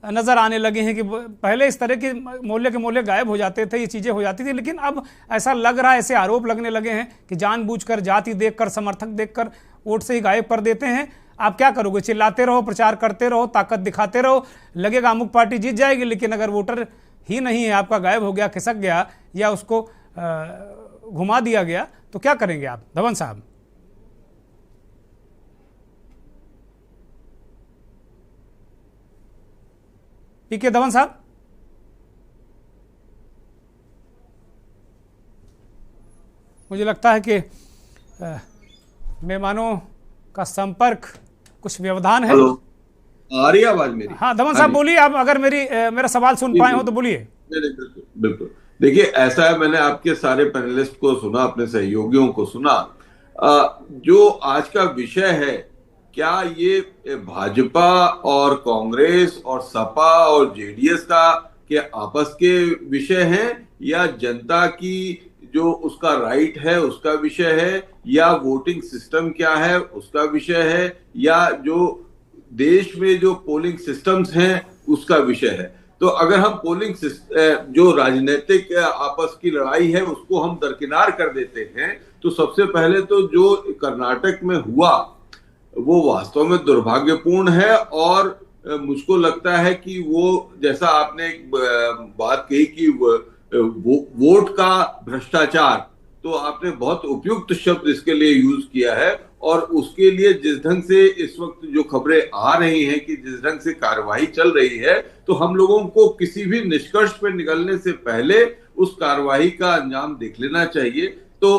नज़र आने लगे हैं कि पहले इस तरह के मूल्य गायब हो जाते थे, ये चीज़ें हो जाती थी, लेकिन अब ऐसा लग रहा है, ऐसे आरोप लगने लगे हैं कि जानबूझकर जाति देखकर, समर्थक देखकर वोट से ही गायब कर देते हैं। आप क्या करोगे? चिल्लाते रहो, प्रचार करते रहो, ताकत दिखाते रहो, लगेगा अमुक पार्टी जीत जाएगी, लेकिन अगर वोटर ही नहीं है, आपका गायब हो गया, खिसक गया या उसको घुमा दिया गया, तो क्या करेंगे आप धवन साहब? पीके धवन साहब, मुझे लगता है कि मेहमानों का संपर्क कुछ व्यवधान है। हेलो, आ रही है आवाज मेरी? हाँ धवन साहब बोलिए, आप अगर मेरा सवाल सुन पाए हो तो बोलिए। बिल्कुल। देखिए, ऐसा है, मैंने आपके सारे पैनलिस्ट को सुना, अपने सहयोगियों को सुना। जो आज का विषय है, क्या ये भाजपा और कांग्रेस और सपा और जेडीएस का के आपस के विषय हैं, या जनता की जो उसका राइट है उसका विषय है, या वोटिंग सिस्टम क्या है उसका विषय है, या जो देश में जो पोलिंग सिस्टम्स हैं उसका विषय है? तो अगर हम पोलिंग जो राजनीतिक आपस की लड़ाई है उसको हम दरकिनार कर देते हैं, तो सबसे पहले तो जो कर्नाटक में हुआ वो वास्तव में दुर्भाग्यपूर्ण है। और मुझको लगता है कि वो, जैसा आपने एक बात कही कि वोट का भ्रष्टाचार, तो आपने बहुत उपयुक्त शब्द इसके लिए यूज किया है। और उसके लिए जिस ढंग से इस वक्त जो खबरें आ रही हैं कि जिस ढंग से कार्रवाई चल रही है, तो हम लोगों को किसी भी निष्कर्ष पर निकलने से पहले उस कार्रवाई का अंजाम देख लेना चाहिए। तो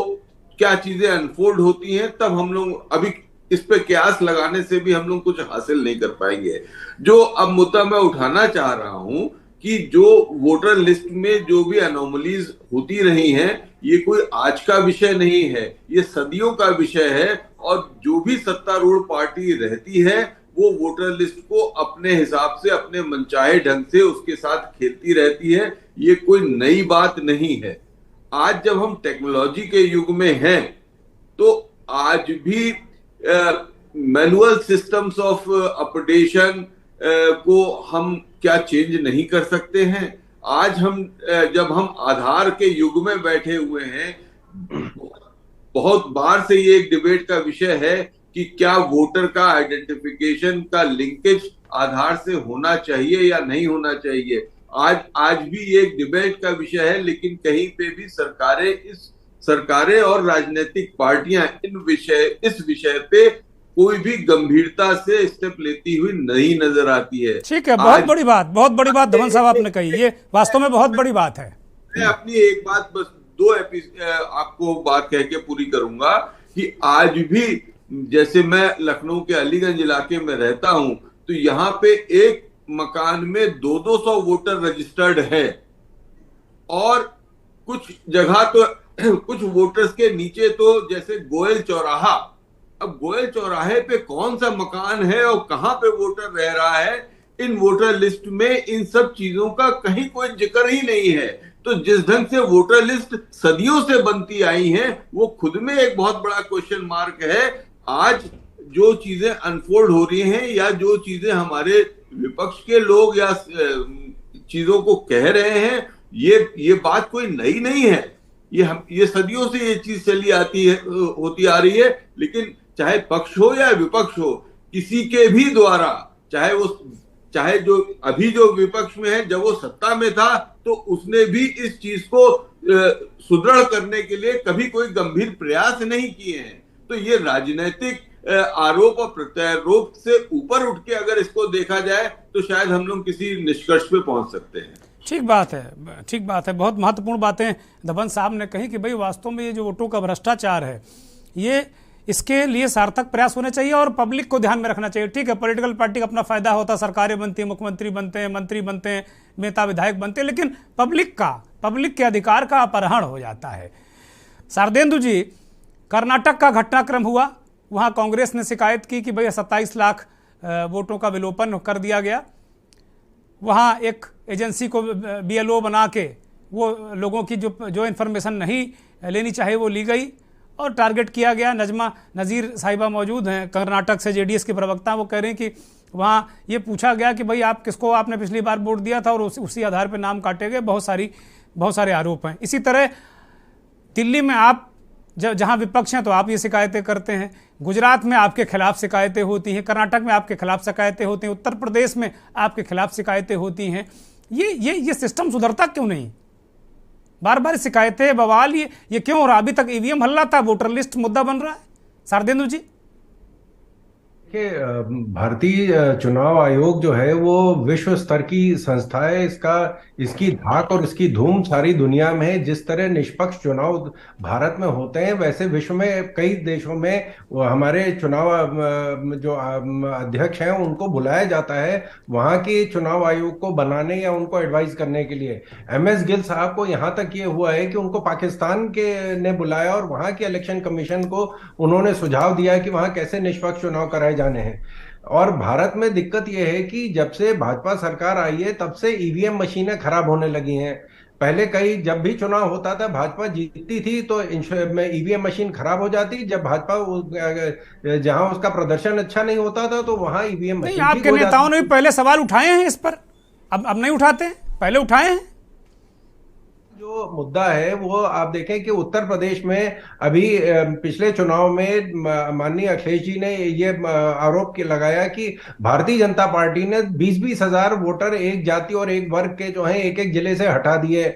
क्या चीजें अनफोल्ड होती हैं, तब हम लोग, अभी इस पे कयास लगाने से भी हम लोग कुछ हासिल नहीं कर पाएंगे। जो अब मुद्दा मैं उठाना चाह रहा हूं कि जो वोटर लिस्ट में जो भी अनोमलीज होती रही हैं, ये कोई आज का विषय नहीं है, ये सदियों का विषय है। और जो भी सत्तारूढ़ पार्टी रहती है वो वोटर लिस्ट को अपने हिसाब से, अपने मनचाहे ढंग से उसके साथ खेलती रहती है। ये कोई नई बात नहीं है। आज जब हम टेक्नोलॉजी के युग में हैं, तो आज भी मैनुअल सिस्टम्स ऑफ अपडेशन को हम क्या चेंज नहीं कर सकते हैं? आज हम जब हम आधार के युग में बैठे हुए हैं, बहुत बार से ये एक डिबेट का विषय है कि क्या वोटर का आइडेंटिफिकेशन का लिंकेज आधार से होना चाहिए या नहीं होना चाहिए। आज भी ये एक डिबेट का विषय है, लेकिन कहीं पे भी सरकारें और राजनीतिक पार्टियां इस विषय पे कोई भी गंभीरता से स्टेप लेती हुई नहीं नजर आती है। ठीक है, बहुत बड़ी बात धवन साहब आपने कही, ये वास्तव में बहुत बड़ी बात है। मैं अपनी एक बात, बस आपको बात कह के पूरी करूंगा कि आज भी, जैसे मैं लखनऊ के अलीगंज इलाके में रहता हूं, तो यहाँ पे एक मकान में 200 वोटर रजिस्टर्ड है, और कुछ जगह तो कुछ वोटर्स के नीचे तो जैसे गोयल चौराहा, अब गोयल चौराहे पे कौन सा मकान है और कहां पे वोटर रह रहा है, इन वोटर लिस्ट में इन सब चीजों का कहीं कोई जिक्र ही नहीं है। तो जिस ढंग से वोटर लिस्ट सदियों से बनती आई है, वो खुद में एक बहुत बड़ा क्वेश्चन मार्क है। आज जो चीजें अनफोल्ड हो रही हैं, या जो चीजें हमारे विपक्ष के लोग या चीजों को कह रहे हैं, ये बात कोई नई नहीं है। ये सदियों से ये चीज चली आती है, होती आ रही है। लेकिन चाहे पक्ष हो या विपक्ष हो, किसी के भी द्वारा, चाहे जो अभी जो विपक्ष में है, जब वो सत्ता में था तो उसने भी इस चीज को सुदृढ़ करने के लिए कभी कोई गंभीर प्रयास नहीं किए हैं। तो ये राजनीतिक आरोप और प्रत्यारोप से ऊपर उठ के अगर इसको देखा जाए, तो शायद हम लोग किसी निष्कर्ष पे पहुंच सकते हैं। ठीक बात है, ठीक बात है। बहुत महत्वपूर्ण बातें दबन साहब ने कही कि भाई वास्तव में ये जो वोटों का भ्रष्टाचार है, ये इसके लिए सार्थक प्रयास होने चाहिए और पब्लिक को ध्यान में रखना चाहिए। ठीक है, पॉलिटिकल पार्टी का अपना फायदा होता है, सरकारें बनती हैं, मुख्यमंत्री बनते हैं, मंत्री बनते हैं, नेता विधायक बनते हैं, लेकिन पब्लिक के अधिकार का अपहरण हो जाता है। शारदेंदु जी, कर्नाटक का घटनाक्रम हुआ, वहाँ कांग्रेस ने शिकायत की कि भाई 27 लाख वोटों का विलोपन कर दिया गया। वहाँ एक एजेंसी को BLO बना के वो लोगों की जो इन्फॉर्मेशन नहीं लेनी चाहिए वो ली गई और टारगेट किया गया। नजमा नज़ीर साहिबा मौजूद हैं कर्नाटक से, JDS के प्रवक्ता, वो कह रहे हैं कि वहाँ ये पूछा गया कि भाई किसको आपने पिछली बार वोट दिया था और उसी आधार पर नाम काटे गए। बहुत सारे आरोप हैं। इसी तरह दिल्ली में आप जहाँ विपक्ष हैं तो आप ये शिकायतें करते हैं, गुजरात में आपके खिलाफ शिकायतें होती हैं, कर्नाटक में आपके खिलाफ शिकायतें होती हैं, उत्तर प्रदेश में आपके खिलाफ शिकायतें होती हैं। ये सिस्टम सुधरता क्यों नहीं? बार बार शिकायतें, बवाल, ये क्यों हो रहा? अभी तक EVM हल्ला था, वोटर लिस्ट मुद्दा बन रहा है। शारदेंदु जी, भारतीय चुनाव आयोग जो है वो विश्व स्तर की संस्था है। इसकी धाक और इसकी धूम सारी दुनिया में है। जिस तरह निष्पक्ष चुनाव भारत में होते हैं, वैसे विश्व में कई देशों में हमारे चुनाव जो अध्यक्ष हैं उनको बुलाया जाता है वहां के चुनाव आयोग को बनाने या उनको एडवाइस करने के लिए। MS गिल साहब को यहाँ तक ये हुआ है कि उनको पाकिस्तान के ने बुलाया और वहां के इलेक्शन कमीशन को उन्होंने सुझाव दिया कि वहां कैसे निष्पक्ष चुनाव कराए जाने हैं। और भारत में दिक्कत यह है कि जब से भाजपा सरकार आई है तब से EVM मशीनें खराब होने लगी हैं। पहले जब भी चुनाव होता था भाजपा जीतती थी तो EVM मशीन खराब हो जाती। जब भाजपा जहां उसका प्रदर्शन अच्छा नहीं होता था तो वहां EVM मशीन। आपके नेताओं ने भी पहले सवाल उठाए हैं इस पर, अब नहीं उठाते हैं, पहले उठाए हैं। जो मुद्दा है वो आप देखें कि उत्तर प्रदेश में अभी पिछले चुनाव में माननीय अखिलेश जी ने ये आरोप लगाया कि भारतीय जनता पार्टी ने 20-20 हजार वोटर एक जाति और एक वर्ग के जो हैं एक जिले से हटा दिए।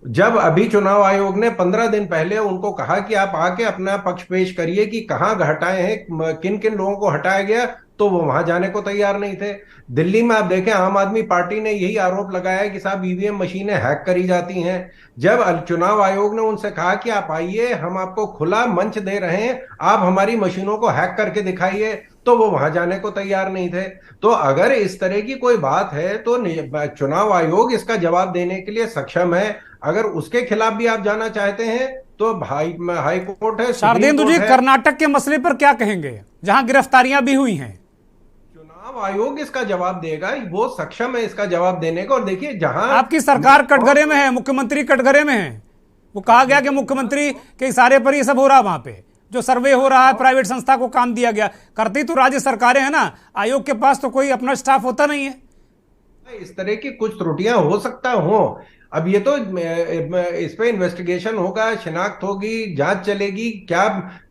जब अभी चुनाव आयोग ने 15 दिन पहले उनको कहा कि आप आके अपना पक्ष पेश करिए कि कहाँ हटाए हैं, किन किन लोगों को हटाया गया, तो वो वहां जाने को तैयार नहीं थे। दिल्ली में आप देखें आम आदमी पार्टी ने यही आरोप लगाया कि साहब EVM मशीनें हैक करी जाती हैं। जब चुनाव आयोग ने उनसे कहा कि आप आइए, हम आपको खुला मंच दे रहे हैं, आप हमारी मशीनों को हैक करके दिखाइए, तो वो वहां जाने को तैयार नहीं थे। तो अगर इस तरह की कोई बात है तो चुनाव आयोग इसका जवाब देने के लिए सक्षम है। अगर उसके खिलाफ भी आप जाना चाहते हैं तो हाई कोर्ट है। शारदेंदु जी, कर्नाटक के मसले पर क्या कहेंगे, जहां गिरफ्तारियां भी हुई हैं? चुनाव आयोग इसका जवाब देगा, वो सक्षम है इसका जवाब देने को। और देखिए, जहां आपकी सरकार कटघरे में है, मुख्यमंत्री कटघरे में है, वो कहा गया कि मुख्यमंत्री के इशारे पर ये सब हो रहा, वहां पे जो सर्वे हो रहा है, प्राइवेट संस्था को काम दिया गया, करती तो राज्य सरकारें हैं ना, आयोग के पास तो कोई अपना स्टाफ होता नहीं है। इस तरह की कुछ त्रुटियां हो सकता हो। अब ये तो इस पे इन्वेस्टिगेशन होगा, शिनाख्त होगी, जांच चलेगी, क्या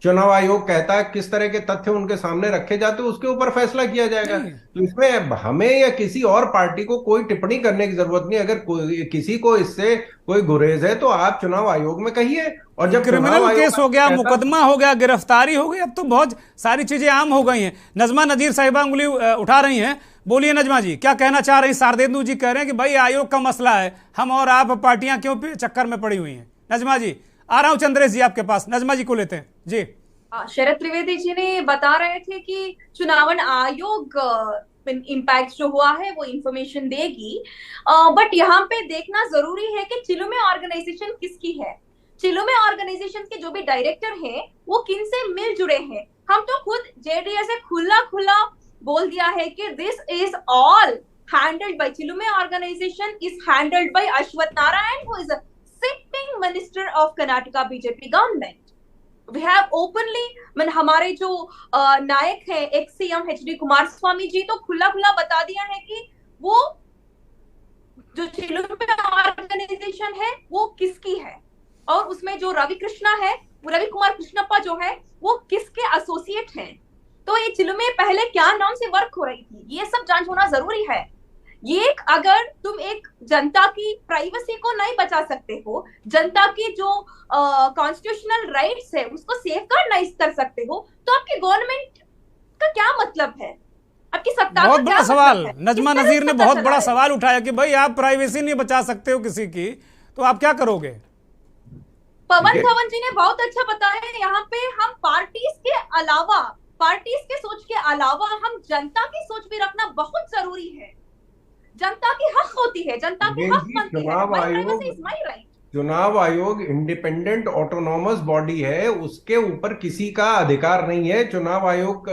चुनाव आयोग कहता है, किस तरह के तथ्य उनके सामने रखे जाते हैं, उसके ऊपर फैसला किया जाएगा। तो इसमें हमें या किसी और पार्टी को कोई टिप्पणी करने की जरूरत नहीं। अगर किसी को इससे कोई गुरेज है तो आप चुनाव आयोग में कहिए। और जब क्रिमिनल केस हो गया, मुकदमा हो गया, गिरफ्तारी हो गई, अब तो बहुत सारी चीजें आम हो गई हैं। नजमा नजीर साहिबा उंगली उठा रही हैं, बोलिए नजमा जी, क्या कहना चाह रही? शारदेंदु जी कह रहे हैं कि भाई आयोग का मसला है, हम और आप पार्टियां क्यों चक्कर में पड़ी हुई हैं। नजमा जी, आ रहा हूं चंद्रेश जी आपके पास, नजमा जी को लेते हैं जी। शरद त्रिवेदी जी ने बता रहे थे कि चुनाव आयोग इम्पैक्ट जो हुआ है वो इंफॉर्मेशन देगी, बट यहाँ पे देखना जरूरी है कि चिलुमे ऑर्गेनाइजेशन किसकी है। चिलुमे ऑर्गेनाइजेशन के जो भी डायरेक्टर हैं वो किन से मिल जुड़े हैं। हम तो खुद JDS से खुला बोल दिया है कि this is all handled by Chilume organisation, is handled by Ashwath Narayan, who is a sitting minister of Karnataka BJP government. We have openly, हमारे जो नायक है ex CM HD Kumaraswamy ji तो खुला बता दिया है कि वो जो चिलुमे ऑर्गेनाइजेशन है वो किसकी है, और उसमें जो रवि कृष्णा है, वो रवि कुमार कृष्णप्पा जो है वो किसके एसोसिएट हैं। तो ये चिलुमे पहले क्या नाम से वर्क हो रही थी, ये सब जांच होना जरूरी है। ये अगर तुम एक जनता की प्राइवेसी को नहीं बचा सकते हो, जनता की जो कॉन्स्टिट्यूशनल राइट्स है उसको सेफगार्ड नहीं कर सकते हो, तो आपकी गवर्नमेंट का क्या मतलब है, आपकी सत्ता बहुत का बड़ा क्या सवाल, मतलब है? नजमा किस तरह नजीर ने सत्ता बहुत चला बड़ा है? सवाल उठाया कि भाई आप प्राइवेसी नहीं बचा सकते हो किसी की, तो आप क्या करोगे? पवन देखिए, धवन जी ने बहुत अच्छा बताया। यहाँ पे हम पार्टीज के अलावा, पार्टीज के सोच के अलावा हम जनता की सोच भी रखना बहुत जरूरी है। जनता की हक होती है, जनता की हक बनती है। चुनाव माय आयोग प्राइवेसी इज माय राइट। चुनाव आयोग इंडिपेंडेंट ऑटोनॉमस बॉडी है, उसके ऊपर किसी का अधिकार नहीं है। चुनाव आयोग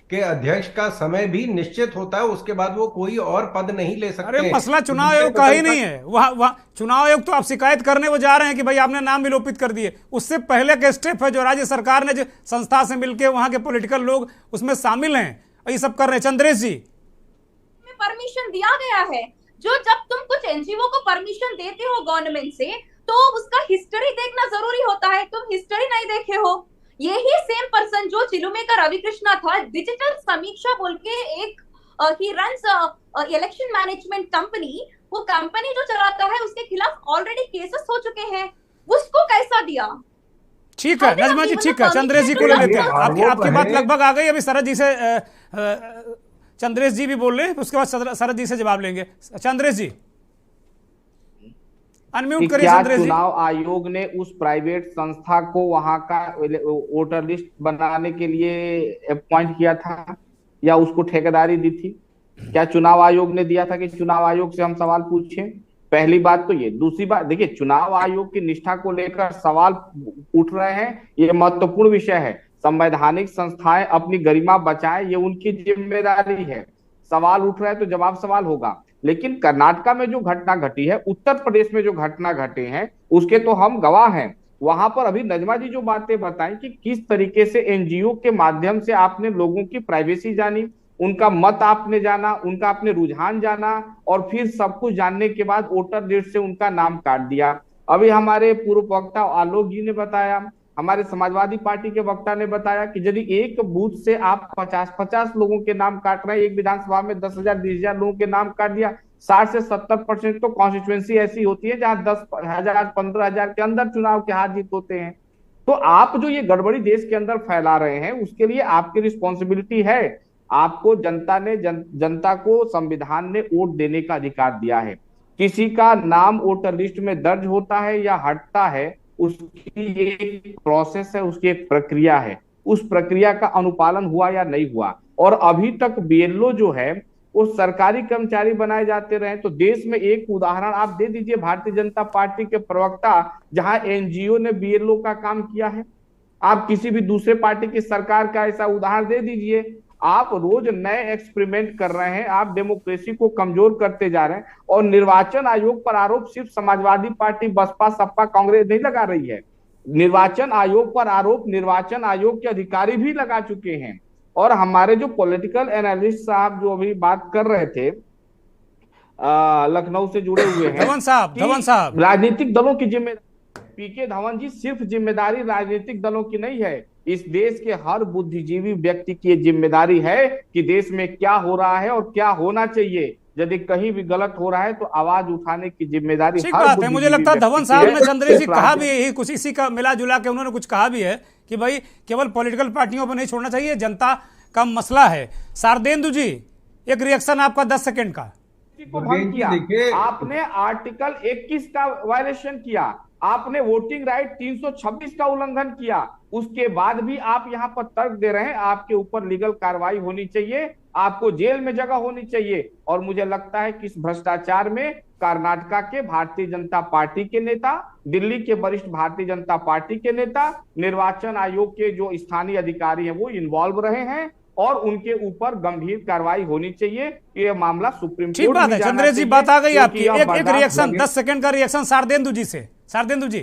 के अध्यक्ष का समय भी निश्चित होता है, उसके बाद वो कोई और पद नहीं ले सकते। अरे मसला चुनाव आयोग का ही नहीं है, वह चुनाव आयोग तो आप शिकायत करने वो जा रहे हैं कि भाई आपने नाम विलोपित कर दिए। उससे पहले का स्टेप है जो राज्य सरकार ने जो संस्था से मिलकर वहां के पॉलिटिकल लोग उसमें शामिल हैं और ये सब कर रहे हैं। चंद्रेश जी, परमिशन दिया गया है। जो जब तुम कुछ एनजीओ को परमिशन देते हो गवर्नमेंट से, तो उसका हिस्ट्री देखना जरूरी होता है। तुम हिस्ट्री नहीं देखे हो। यही सेम पर्सन जो चिलुमे का रवि कृष्णा था, डिजिटल समीक्षा बोल के एक he runs election management company, वो कंपनी जो चलाता है उसके खिलाफ ऑलरेडी केसेस हो चुके हैं। उसको कैसा दिया? ठीक है नजमा जी, ठीक है, चंद्रेश जी को ले लेते हैं। आपकी बात लगभग आ गई। अभी शरद जी से चंद्रेश जी भी बोल रहे हैं, उसके बाद शरद जी से जवाब लेंगे। चंद्रेश जी अनम्यूट करिए। क्या चंद्रेश जी, चुनाव आयोग ने उस प्राइवेट संस्था को वहां का वोटर लिस्ट बनाने के लिए अपॉइंट किया था या उसको ठेकेदारी दी थी? क्या चुनाव आयोग ने दिया था कि चुनाव आयोग से हम सवाल पूछें? पहली बात तो ये। दूसरी बात देखिए, चुनाव आयोग की निष्ठा को लेकर सवाल उठ रहे हैं, ये महत्वपूर्ण विषय है। संवैधानिक संस्थाएं अपनी गरिमा बचाएं, ये उनकी जिम्मेदारी है। सवाल उठ रहा है तो जवाब सवाल होगा। लेकिन कर्नाटका में जो घटना घटी है, उत्तर प्रदेश में जो घटना घटे हैं, उसके तो हम गवाह हैं। वहां पर अभी नजमा जी जो बातें बताई कि किस तरीके से एनजीओ के माध्यम से आपने लोगों की प्राइवेसी जानी, उनका मत आपने जाना, उनका आपने रुझान जाना, और फिर सब कुछ जानने के बाद वोटर लिस्ट से उनका नाम काट दिया। अभी हमारे पूर्व वक्ता आलोक जी ने बताया, हमारे समाजवादी पार्टी के वक्ता ने बताया कि यदि एक बूथ से आप 50-50 लोगों के नाम काट रहे हैं, एक विधानसभा में 10,000 20,000 लोगों के नाम काट दिया, 60 से 70% तो कॉन्स्टिट्यूएंसी ऐसी होती है जहां 10,000 15,000 के अंदर चुनाव के हार जीत होते हैं। तो आप जो ये गड़बड़ी देश के अंदर फैला रहे हैं, उसके लिए आपकी रिस्पॉन्सिबिलिटी है। आपको जनता को संविधान ने वोट देने का अधिकार दिया है। किसी का नाम वोटर लिस्ट में दर्ज होता है या हटता है, उसकी एक प्रोसेस है, उसकी एक प्रक्रिया है। उस प्रक्रिया का अनुपालन हुआ या नहीं हुआ, और अभी तक बीएलओ जो है वो सरकारी कर्मचारी बनाए जाते रहे। तो देश में एक उदाहरण आप दे दीजिए भारतीय जनता पार्टी के प्रवक्ता, जहां एनजीओ ने बीएलओ का काम किया है। आप किसी भी दूसरे पार्टी की सरकार का ऐसा उदाहरण दे दीजिए। आप रोज नए एक्सपेरिमेंट कर रहे हैं, आप डेमोक्रेसी को कमजोर करते जा रहे हैं। और निर्वाचन आयोग पर आरोप सिर्फ समाजवादी पार्टी, बसपा, सपा, कांग्रेस नहीं लगा रही है। निर्वाचन आयोग पर आरोप निर्वाचन आयोग के अधिकारी भी लगा चुके हैं। और हमारे जो पॉलिटिकल एनालिस्ट साहब जो अभी बात कर रहे थे, लखनऊ से जुड़े हुए हैं, धवन साहब, राजनीतिक दलों की जिम्मेदारी, पीके धवन जी, सिर्फ जिम्मेदारी राजनीतिक दलों की नहीं है, इस देश के हर बुद्धिजीवी व्यक्ति की जिम्मेदारी है कि देश में क्या हो रहा है और क्या होना चाहिए। यदि कहीं भी गलत हो रहा है तो आवाज उठाने की जिम्मेदारी ठीक बात है। मुझे लगता है धवन साहब ने चंद्रेश जी कहा भी यही कुछ, इसी का मिला जुला के उन्होंने कुछ कहा भी है कि भाई केवल पॉलिटिकल पार्टियों पर नहीं छोड़ना चाहिए, जनता का मसला है। शारदेंदु जी, एक रिएक्शन आपका 10 सेकंड का। आपने आर्टिकल 21 का वायलेशन किया, आपने वोटिंग राइट 326 का उल्लंघन किया, उसके बाद भी आप यहाँ पर तर्क दे रहे हैं। आपके ऊपर लीगल कार्रवाई होनी चाहिए, आपको जेल में जगह होनी चाहिए। और मुझे लगता है कि इस भ्रष्टाचार में कर्नाटका के भारतीय जनता पार्टी के नेता, दिल्ली के वरिष्ठ भारतीय जनता पार्टी के नेता, निर्वाचन आयोग के जो स्थानीय अधिकारी हैं वो इन्वॉल्व रहे हैं, और उनके ऊपर गंभीर कार्रवाई होनी चाहिए। ये मामला सुप्रीम कोर्ट। ठीक बात है चंद्रेश जी, बात आ गई आपकी। एक रिएक्शन 10 सेकंड का रिएक्शन शारदेंदु जी से। शारदेंदु जी,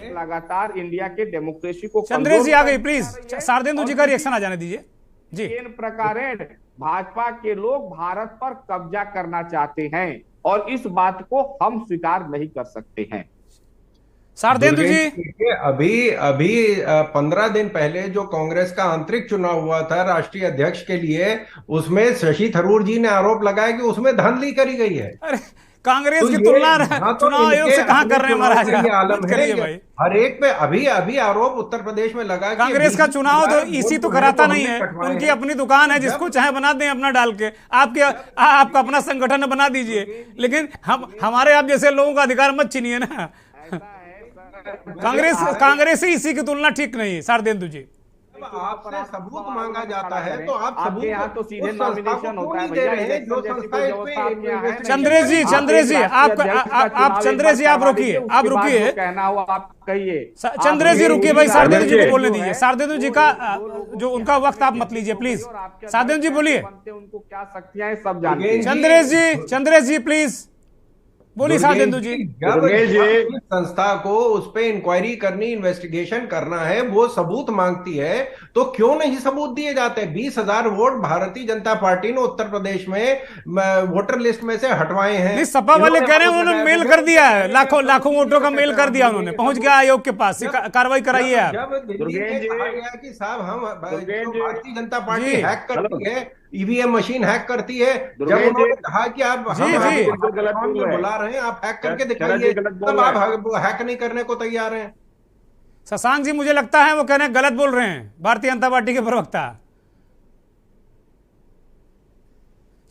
लगातार इंडिया के डेमोक्रेसी को, चंद्रेश जी आ गई, प्लीज शारदेंदु जी का रिएक्शन आ जाने दीजिए जी। इन प्रकार भाजपा के लोग भारत पर कब्जा करना चाहते हैं और इस बात को हम स्वीकार नहीं कर सकते हैं। शारदेंदु जी, अभी 15 दिन पहले जो कांग्रेस का आंतरिक चुनाव हुआ था राष्ट्रीय अध्यक्ष के लिए, उसमें शशि थरूर जी ने आरोप लगाया कि उसमें धांधली करी गई है। अरे कांग्रेस तो की ये तुलना यहाँ तो चुनाव आयोग इनके से कहां अपने कर रहे हैं चुनाव महाराज? का ये आलम मत है करिए कि भाई। हर एक पे अभी अभी आरोप उत्तर प्रदेश में लगा कि कांग्रेस का 20 चुनाव तो हजार इसी वोट तो जो है कराता वो नहीं हमने है, कटवाए उनकी हैं। अपनी दुकान है, जिसको चाहे बना दें अपना डाल के। आपका अपना संगठन बना दीजिए, लेकिन हमारे आप जैसे लोगों का अधिकार मत छीनिए ना। कांग्रेस ही इसी की तुलना ठीक नहीं है शारदेंदु जी। आपसे सबूत मांगा जाता है तो आप आपके सबूत यहाँ तो सीधे उस संस्था को नॉमिनेशन क्यों होता है नहीं दे भैया, रहे हैं जो इलेक्शन जैसी संस्था कोई इस पे व्यवस्था आपके यहाँ है नहीं। चंद्रेश जी, चंद्रेश जी, आप चंद्रेश जी आप रोकिए, आप रोकिए। कहना हो आप कहिए। चंद्रेश जी रुकिए भाई, शारदेंदु जी को बोलने जो है, दीजिए। शारदेंदु जी का जो उनका वक्त आप मत लीजिए प्लीज। शारदेंदु जी बोलिए। उनको क्या शक्तियां हैं सब जानते हैं। चंद्रेश जी प्लीज बोलिए। शारदेंदु जी, जब इस संस्था को उस पे इंक्वायरी करनी, इन्वेस्टिगेशन करना है, वो सबूत मांगती है, तो क्यों नहीं सबूत दिए जाते? 20,000 वोट भारतीय जनता पार्टी ने उत्तर प्रदेश में वोटर लिस्ट में से हटवाए हैं। नहीं, सपा वाले कह रहे हैं उन्होंने मेल कर दिया है, लाखों वोटों का मेल कर दिया उन्होंने, पहुंच गया आयोग के पास। कार्रवाई कराइए आप। जब दिल्ली में कहा गया कि साहब हम भारतीय जनता पार्टी हैक करती है, ईवीएम मशीन हैक करती है, जब उन्होंने कहा कि आप हम बुला रहे हैं, आप हैक करके दिखाइए, तब आप हैक नहीं करने को तैयार हैं। शशांक जी मुझे लगता है वो कह रहे हैं गलत बोल रहे हैं भारतीय जनता पार्टी के प्रवक्ता।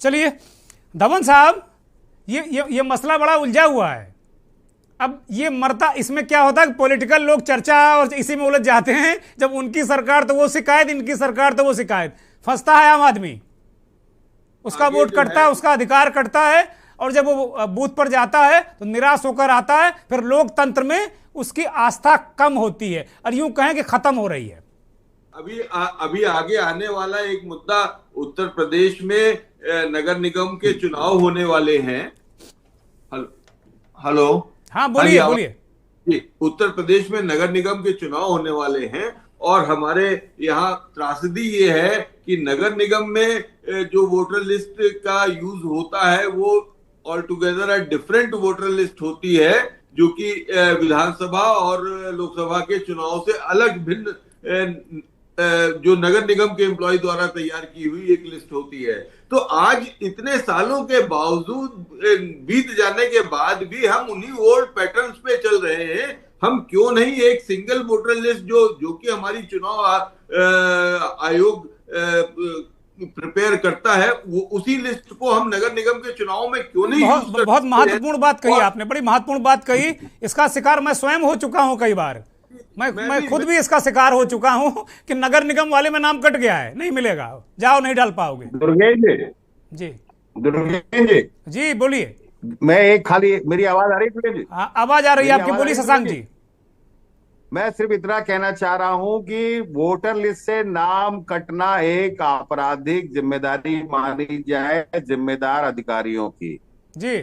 चलिए धवन साहब, ये मसला बड़ा उलझा हुआ है। अब ये मरता, इसमें क्या होता है, पॉलिटिकल लोग चर्चा और इसी में उलझ जाते हैं। जब उनकी सरकार तो वो शिकायत, इनकी सरकार तो वो शिकायत। फंसता है आम आदमी, उसका वोट कटता है, उसका अधिकार कटता है, और जब वो बूथ पर जाता है तो निराश होकर आता है। फिर लोकतंत्र में उसकी आस्था कम होती है, और यूं कहें कि खत्म हो रही है। अभी आगे आने वाला एक मुद्दा, उत्तर प्रदेश में नगर निगम के चुनाव होने वाले हैं। हेलो, हाँ बोलिए। उत्तर प्रदेश में नगर निगम के चुनाव होने वाले हैं, और हमारे यहाँ त्रासदी ये है कि नगर निगम में जो वोटर लिस्ट का यूज होता है वो all together different voter list होती है, जो कि विधानसभा और लोकसभा के चुनाव से अलग भिन्न जो नगर निगम के एम्प्लॉय द्वारा तैयार की हुई एक लिस्ट होती है। तो आज इतने सालों के बावजूद, बीत जाने के बाद भी हम उन्हीं ओल्ड पैटर्न्स पे चल रहे हैं। हम क्यों नहीं एक सिंगल वोटर लिस्ट जो कि हमारी चुनाव आयोग प्रिपेयर करता है, वो उसी लिस्ट को हम नगर निगम के चुनाव में क्यों नहीं बहुत महत्वपूर्ण बात कही आपने, बड़ी महत्वपूर्ण बात कही। इसका शिकार मैं स्वयं हो चुका हूं कई बार। मैं खुद भी इसका शिकार हो चुका हूं कि नगर निगम वाले में नाम कट गया है, नहीं मिलेगा, जाओ नहीं डाल पाओगे। जी बोलिए। मैं एक खाली, मेरी आवाज आ रही है? आवाज आ रही है आपकी, बोलिए शशांक जी। मैं सिर्फ इतना कहना चाह रहा हूं कि वोटर लिस्ट से नाम कटना एक आपराधिक जिम्मेदारी मानी जाए जिम्मेदार अधिकारियों की। जी,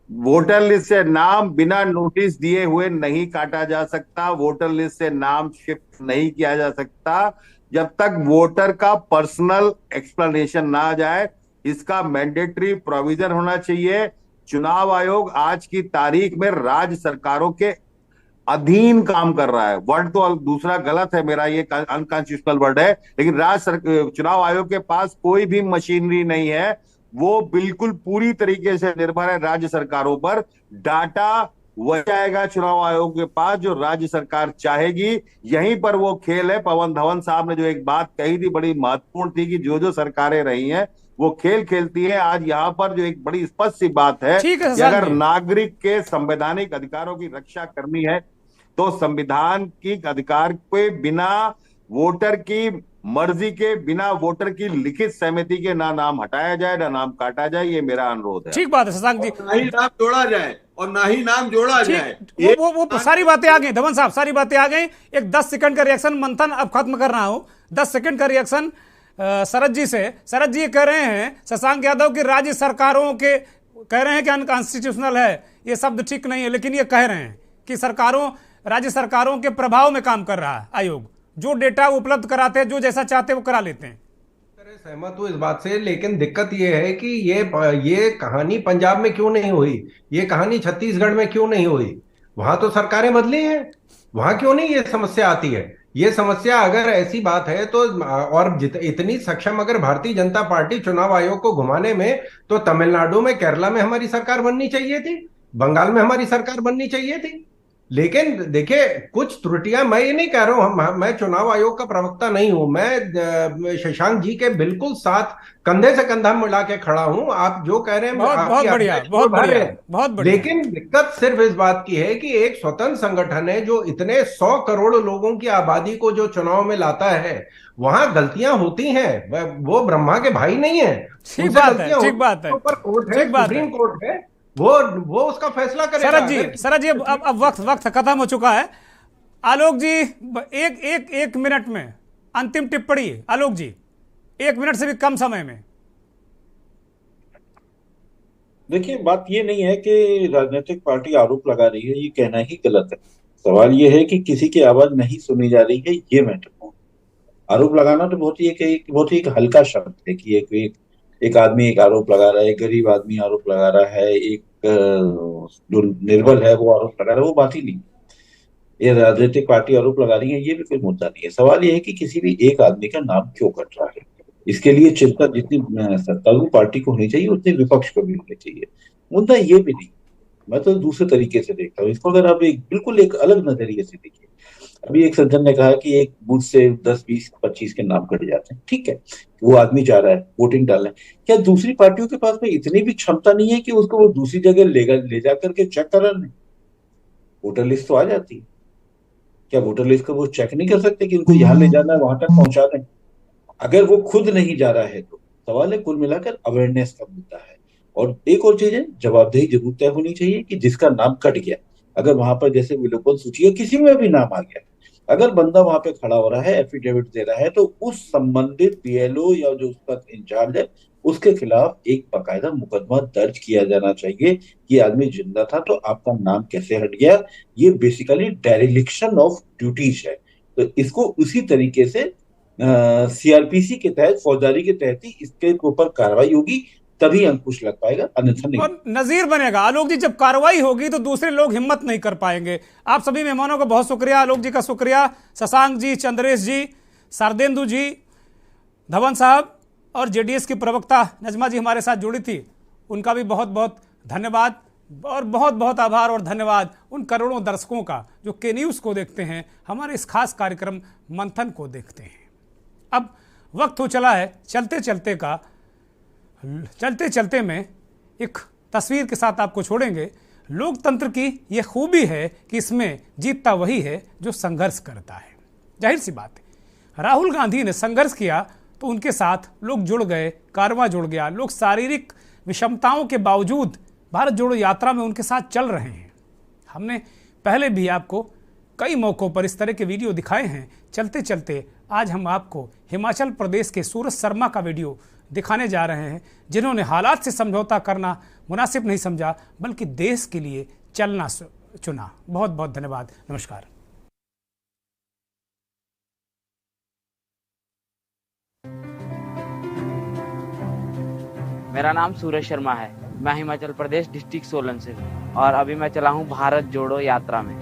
वोटर लिस्ट से नाम बिना नोटिस दिए हुए नहीं काटा जा सकता, वोटर लिस्ट से नाम शिफ्ट नहीं किया जा सकता जब तक वोटर का पर्सनल एक्सप्लेनेशन ना आ जाए। इसका मैंडेटरी प्रोविजन होना चाहिए। चुनाव आयोग आज की तारीख में राज्य सरकारों के अधीन काम कर रहा है। वर्ड तो दूसरा गलत है मेरा, ये अनकॉन्स्टिट्यूशनल वर्ड है, लेकिन चुनाव आयोग के पास कोई भी मशीनरी नहीं है। वो बिल्कुल पूरी तरीके से निर्भर है राज्य सरकारों पर। डाटा वह जाएगा चुनाव आयोग के पास जो राज्य सरकार चाहेगी। यहीं पर वो खेल है। पवन धवन साहब ने जो एक बात कही थी बड़ी महत्वपूर्ण थी कि जो सरकारें रही हैं वो खेल खेलती है। आज यहाँ पर जो एक बड़ी स्पष्ट सी बात है कि अगर नागरिक के संवैधानिक अधिकारों की रक्षा करनी है तो संविधान की अधिकार के बिना, वोटर की मर्जी के बिना, वोटर की लिखित सहमति के ना नाम हटाया जाए ना नाम काटा जाए। ये मेरा अनुरोध है। ठीक बात है शशांक जी। ना ही नाम जोड़ा जाए और ना ही नाम जोड़ा जाए। वो सारी बातें आ गई धवन साहब, सारी बातें आ गई। एक 10 सेकंड का रिएक्शन मंथन अब खत्म कर रहा हूं। 10 सेकंड का रिएक्शन शरद जी से। शरद जी कह रहे हैं शशांक यादव की राज्य सरकारों के, कह रहे हैं कि अनकॉन्स्टिट्यूशनल है, ये शब्द ठीक नहीं है, लेकिन ये कह रहे हैं कि राज्य सरकारों के प्रभाव में काम कर रहा है आयोग। जो डेटा उपलब्ध कराते हैं, जो जैसा चाहते हैं वो करा लेते हैं। सहमत हूं इस बात से, लेकिन दिक्कत ये है कि ये कहानी पंजाब में क्यों नहीं हुई, ये कहानी छत्तीसगढ़ में क्यों नहीं हुई? वहां तो सरकारें बदली हैं, वहां क्यों नहीं ये समस्या आती है? ये समस्या अगर ऐसी बात है तो, और इतनी सक्षम अगर भारतीय जनता पार्टी चुनाव आयोग को घुमाने में, तो तमिलनाडु में, केरला में हमारी सरकार बननी चाहिए थी, बंगाल में हमारी सरकार बननी चाहिए थी। लेकिन देखिए, कुछ त्रुटियां, मैं ये नहीं कह रहा हूं, मैं चुनाव आयोग का प्रवक्ता नहीं हूं, मैं शशांक जी के बिल्कुल साथ कंधे से कंधा मिला के खड़ा हूं। आप जो कह रहे हैं बहुत बढ़िया, बहुत बढ़िया, बहुत बढ़िया। लेकिन दिक्कत सिर्फ इस बात की है कि एक स्वतंत्र संगठन है जो इतने 100 करोड़ लोगों की आबादी को जो चुनाव में लाता है, वहां गलतियां होती हैं। वो ब्रह्मा के भाई नहीं है, ठीक बात है, ठीक बात है, ऊपर कोर्ट है, सुप्रीम कोर्ट है, वो उसका फैसला करेगा। शरद जी अब वक्त खत्म हो चुका है। आलोक जी, एक मिनट में अंतिम टिप्पणी। आलोक जी, 1 मिनट से भी कम समय में। देखिए, बात ये नहीं है कि राजनीतिक पार्टी आरोप लगा रही है, ये कहना ही गलत है। सवाल ये है कि किसी की आवाज नहीं सुनी जा रही है, ये महत्वपूर्ण। आरोप लगाना तो बहुत ही एक हल्का शब्द है कि एक आदमी एक आरोप लगा रहा है, एक गरीब आदमी आरोप लगा रहा है, एक जो निर्बल है वो आरोप लगा रहा है, वो बात ही नहीं। ये राजनीतिक पार्टी आरोप लगा रही है, ये भी कोई मुद्दा नहीं है। सवाल ये है कि किसी भी एक आदमी का नाम क्यों कट रहा है। इसके लिए चिंता जितनी सत्तारूढ़ पार्टी को होनी चाहिए, उतनी विपक्ष को भी होनी चाहिए। मुद्दा ये भी नहीं, मैं तो दूसरे तरीके से देखता हूँ इसको। अगर आप बिल्कुल एक अलग नजरिए से देखिए, अभी एक सज्जन ने कहा कि एक बूथ से 10, 20, 25 के नाम कट जाते हैं। ठीक है, वो आदमी जा रहा है वोटिंग डालने, क्या दूसरी पार्टियों के पास में इतनी भी क्षमता नहीं है कि उसको वो दूसरी जगह ले जा करके चेक करा लें? वोटर लिस्ट तो आ जाती है, क्या वोटर लिस्ट को वो चेक नहीं कर सकते कि उनको यहाँ ले जाना है, वहां तक पहुंचा दें? अगर वो खुद नहीं जा रहा है तो सवाल है कुल मिलाकर अवेयरनेस का मुद्दा है। और एक और चीज है, जवाबदेही जरूर तय होनी चाहिए कि जिसका नाम कट गया, अगर वहां पर जैसे विलोपन सूची है किसी में भी नाम आ गया, अगर बंदा वहां पे खड़ा हो रहा है, एफिडेविट दे रहा है, तो उस संबंधित बीएलओ या जो उसका इंचार्ज है उसके खिलाफ एक बाकायदा मुकदमा दर्ज किया जाना चाहिए कि आदमी जिंदा था तो आपका नाम कैसे हट गया। ये बेसिकली डेरिलिक्शन ऑफ ड्यूटीज है। तो इसको उसी तरीके से सीआरपीसी के तहत, फौजदारी के तहत ही इसके ऊपर कार्रवाई होगी, तभी अंकुश लग पाएगा, अन्यथा नहीं। और नजीर बनेगा। आलोक जी, जब कार्रवाई होगी तो दूसरे लोग हिम्मत नहीं कर पाएंगे। आप सभी मेहमानों का बहुत शुक्रिया। आलोक जी का शुक्रिया, शशांक जी, चंद्रेश जी, शारदेंदु जी, धवन साहब और जेडीएस की प्रवक्ता नजमा जी हमारे साथ जुड़ी थी, उनका भी बहुत बहुत धन्यवाद। और बहुत बहुत आभार और धन्यवाद उन करोड़ों दर्शकों का जो के न्यूज़ को देखते हैं, हमारे इस खास कार्यक्रम मंथन को देखते हैं। अब वक्त हो चला है चलते चलते में एक तस्वीर के साथ आपको छोड़ेंगे। लोकतंत्र की यह खूबी है कि इसमें जीतता वही है जो संघर्ष करता है। जाहिर सी बात है, राहुल गांधी ने संघर्ष किया तो उनके साथ लोग जुड़ गए, कारवां जुड़ गया। लोग शारीरिक विषमताओं के बावजूद भारत जोड़ो यात्रा में उनके साथ चल रहे हैं। हमने पहले भी आपको कई मौक़ों पर इस तरह के वीडियो दिखाए हैं। चलते चलते आज हम आपको हिमाचल प्रदेश के सूरज शर्मा का वीडियो दिखाने जा रहे हैं, जिन्होंने हालात से समझौता करना मुनासिब नहीं समझा, बल्कि देश के लिए चलना चुना। बहुत बहुत धन्यवाद। नमस्कार। मेरा नाम सूरज शर्मा है। मैं हिमाचल प्रदेश डिस्ट्रिक्ट सोलन से हूँ और अभी मैं चला हूँ भारत जोड़ो यात्रा में।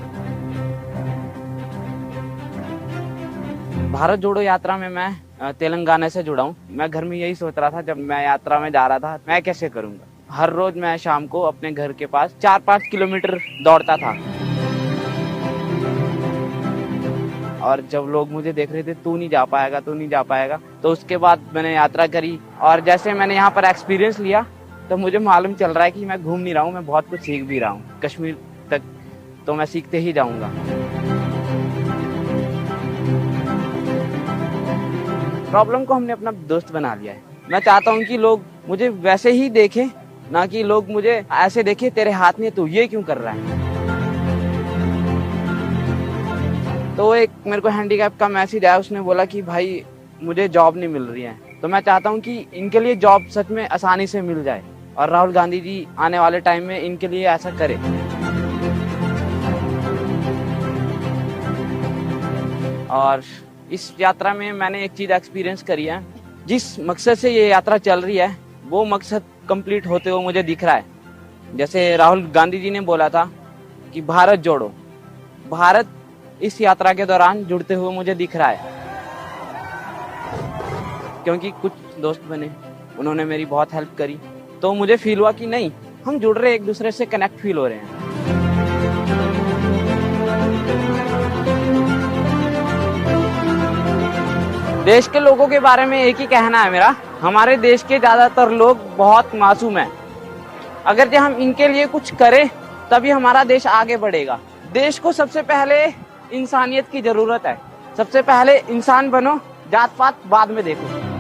भारत जोड़ो यात्रा में मैं तेलंगाना से जुड़ा हूँ। मैं घर में यही सोच रहा था जब मैं यात्रा में जा रहा था, मैं कैसे करूँगा। हर रोज मैं शाम को अपने घर के पास 4-5 किलोमीटर दौड़ता था और जब लोग मुझे देख रहे थे, तू नहीं जा पाएगा, तो उसके बाद मैंने यात्रा करी और जैसे मैंने यहाँ पर एक्सपीरियंस लिया तो मुझे मालूम चल रहा है कि मैं घूम नहीं रहा हूँ, मैं बहुत कुछ सीख भी रहा हूँ। कश्मीर तक तो मैं सीखते ही जाऊँगा। प्रॉब्लम को हमने अपना दोस्त बना लिया है। मैं चाहता हूँ कि लोग मुझे वैसे ही देखें, ना कि लोग मुझे ऐसे देखें तेरे हाथ में तू ये क्यों कर रहा है। तो एक मेरे को हैंडीकैप का मैसेज आया, उसने बोला कि भाई मुझे जॉब नहीं मिल रही है। तो मैं चाहता हूँ कि इनके लिए जॉब सच में आसानी से मिल जाए और राहुल गांधी जी आने वाले टाइम में इनके लिए ऐसा करे। और इस यात्रा में मैंने एक चीज एक्सपीरियंस करी है, जिस मकसद से ये यात्रा चल रही है वो मकसद कंप्लीट होते हुए मुझे दिख रहा है। जैसे राहुल गांधी जी ने बोला था कि भारत जोड़ो। भारत इस यात्रा के दौरान जुड़ते हुए मुझे दिख रहा है, क्योंकि कुछ दोस्त बने, उन्होंने मेरी बहुत हेल्प करी, तो मुझे फील हुआ कि नहीं, हम जुड़ रहे, एक दूसरे से कनेक्ट फील हो रहे हैं। देश के लोगों के बारे में एक ही कहना है मेरा, हमारे देश के ज्यादातर लोग बहुत मासूम हैं। अगर जो हम इनके लिए कुछ करें तभी हमारा देश आगे बढ़ेगा। देश को सबसे पहले इंसानियत की जरूरत है। सबसे पहले इंसान बनो, जात पात बाद में देखो।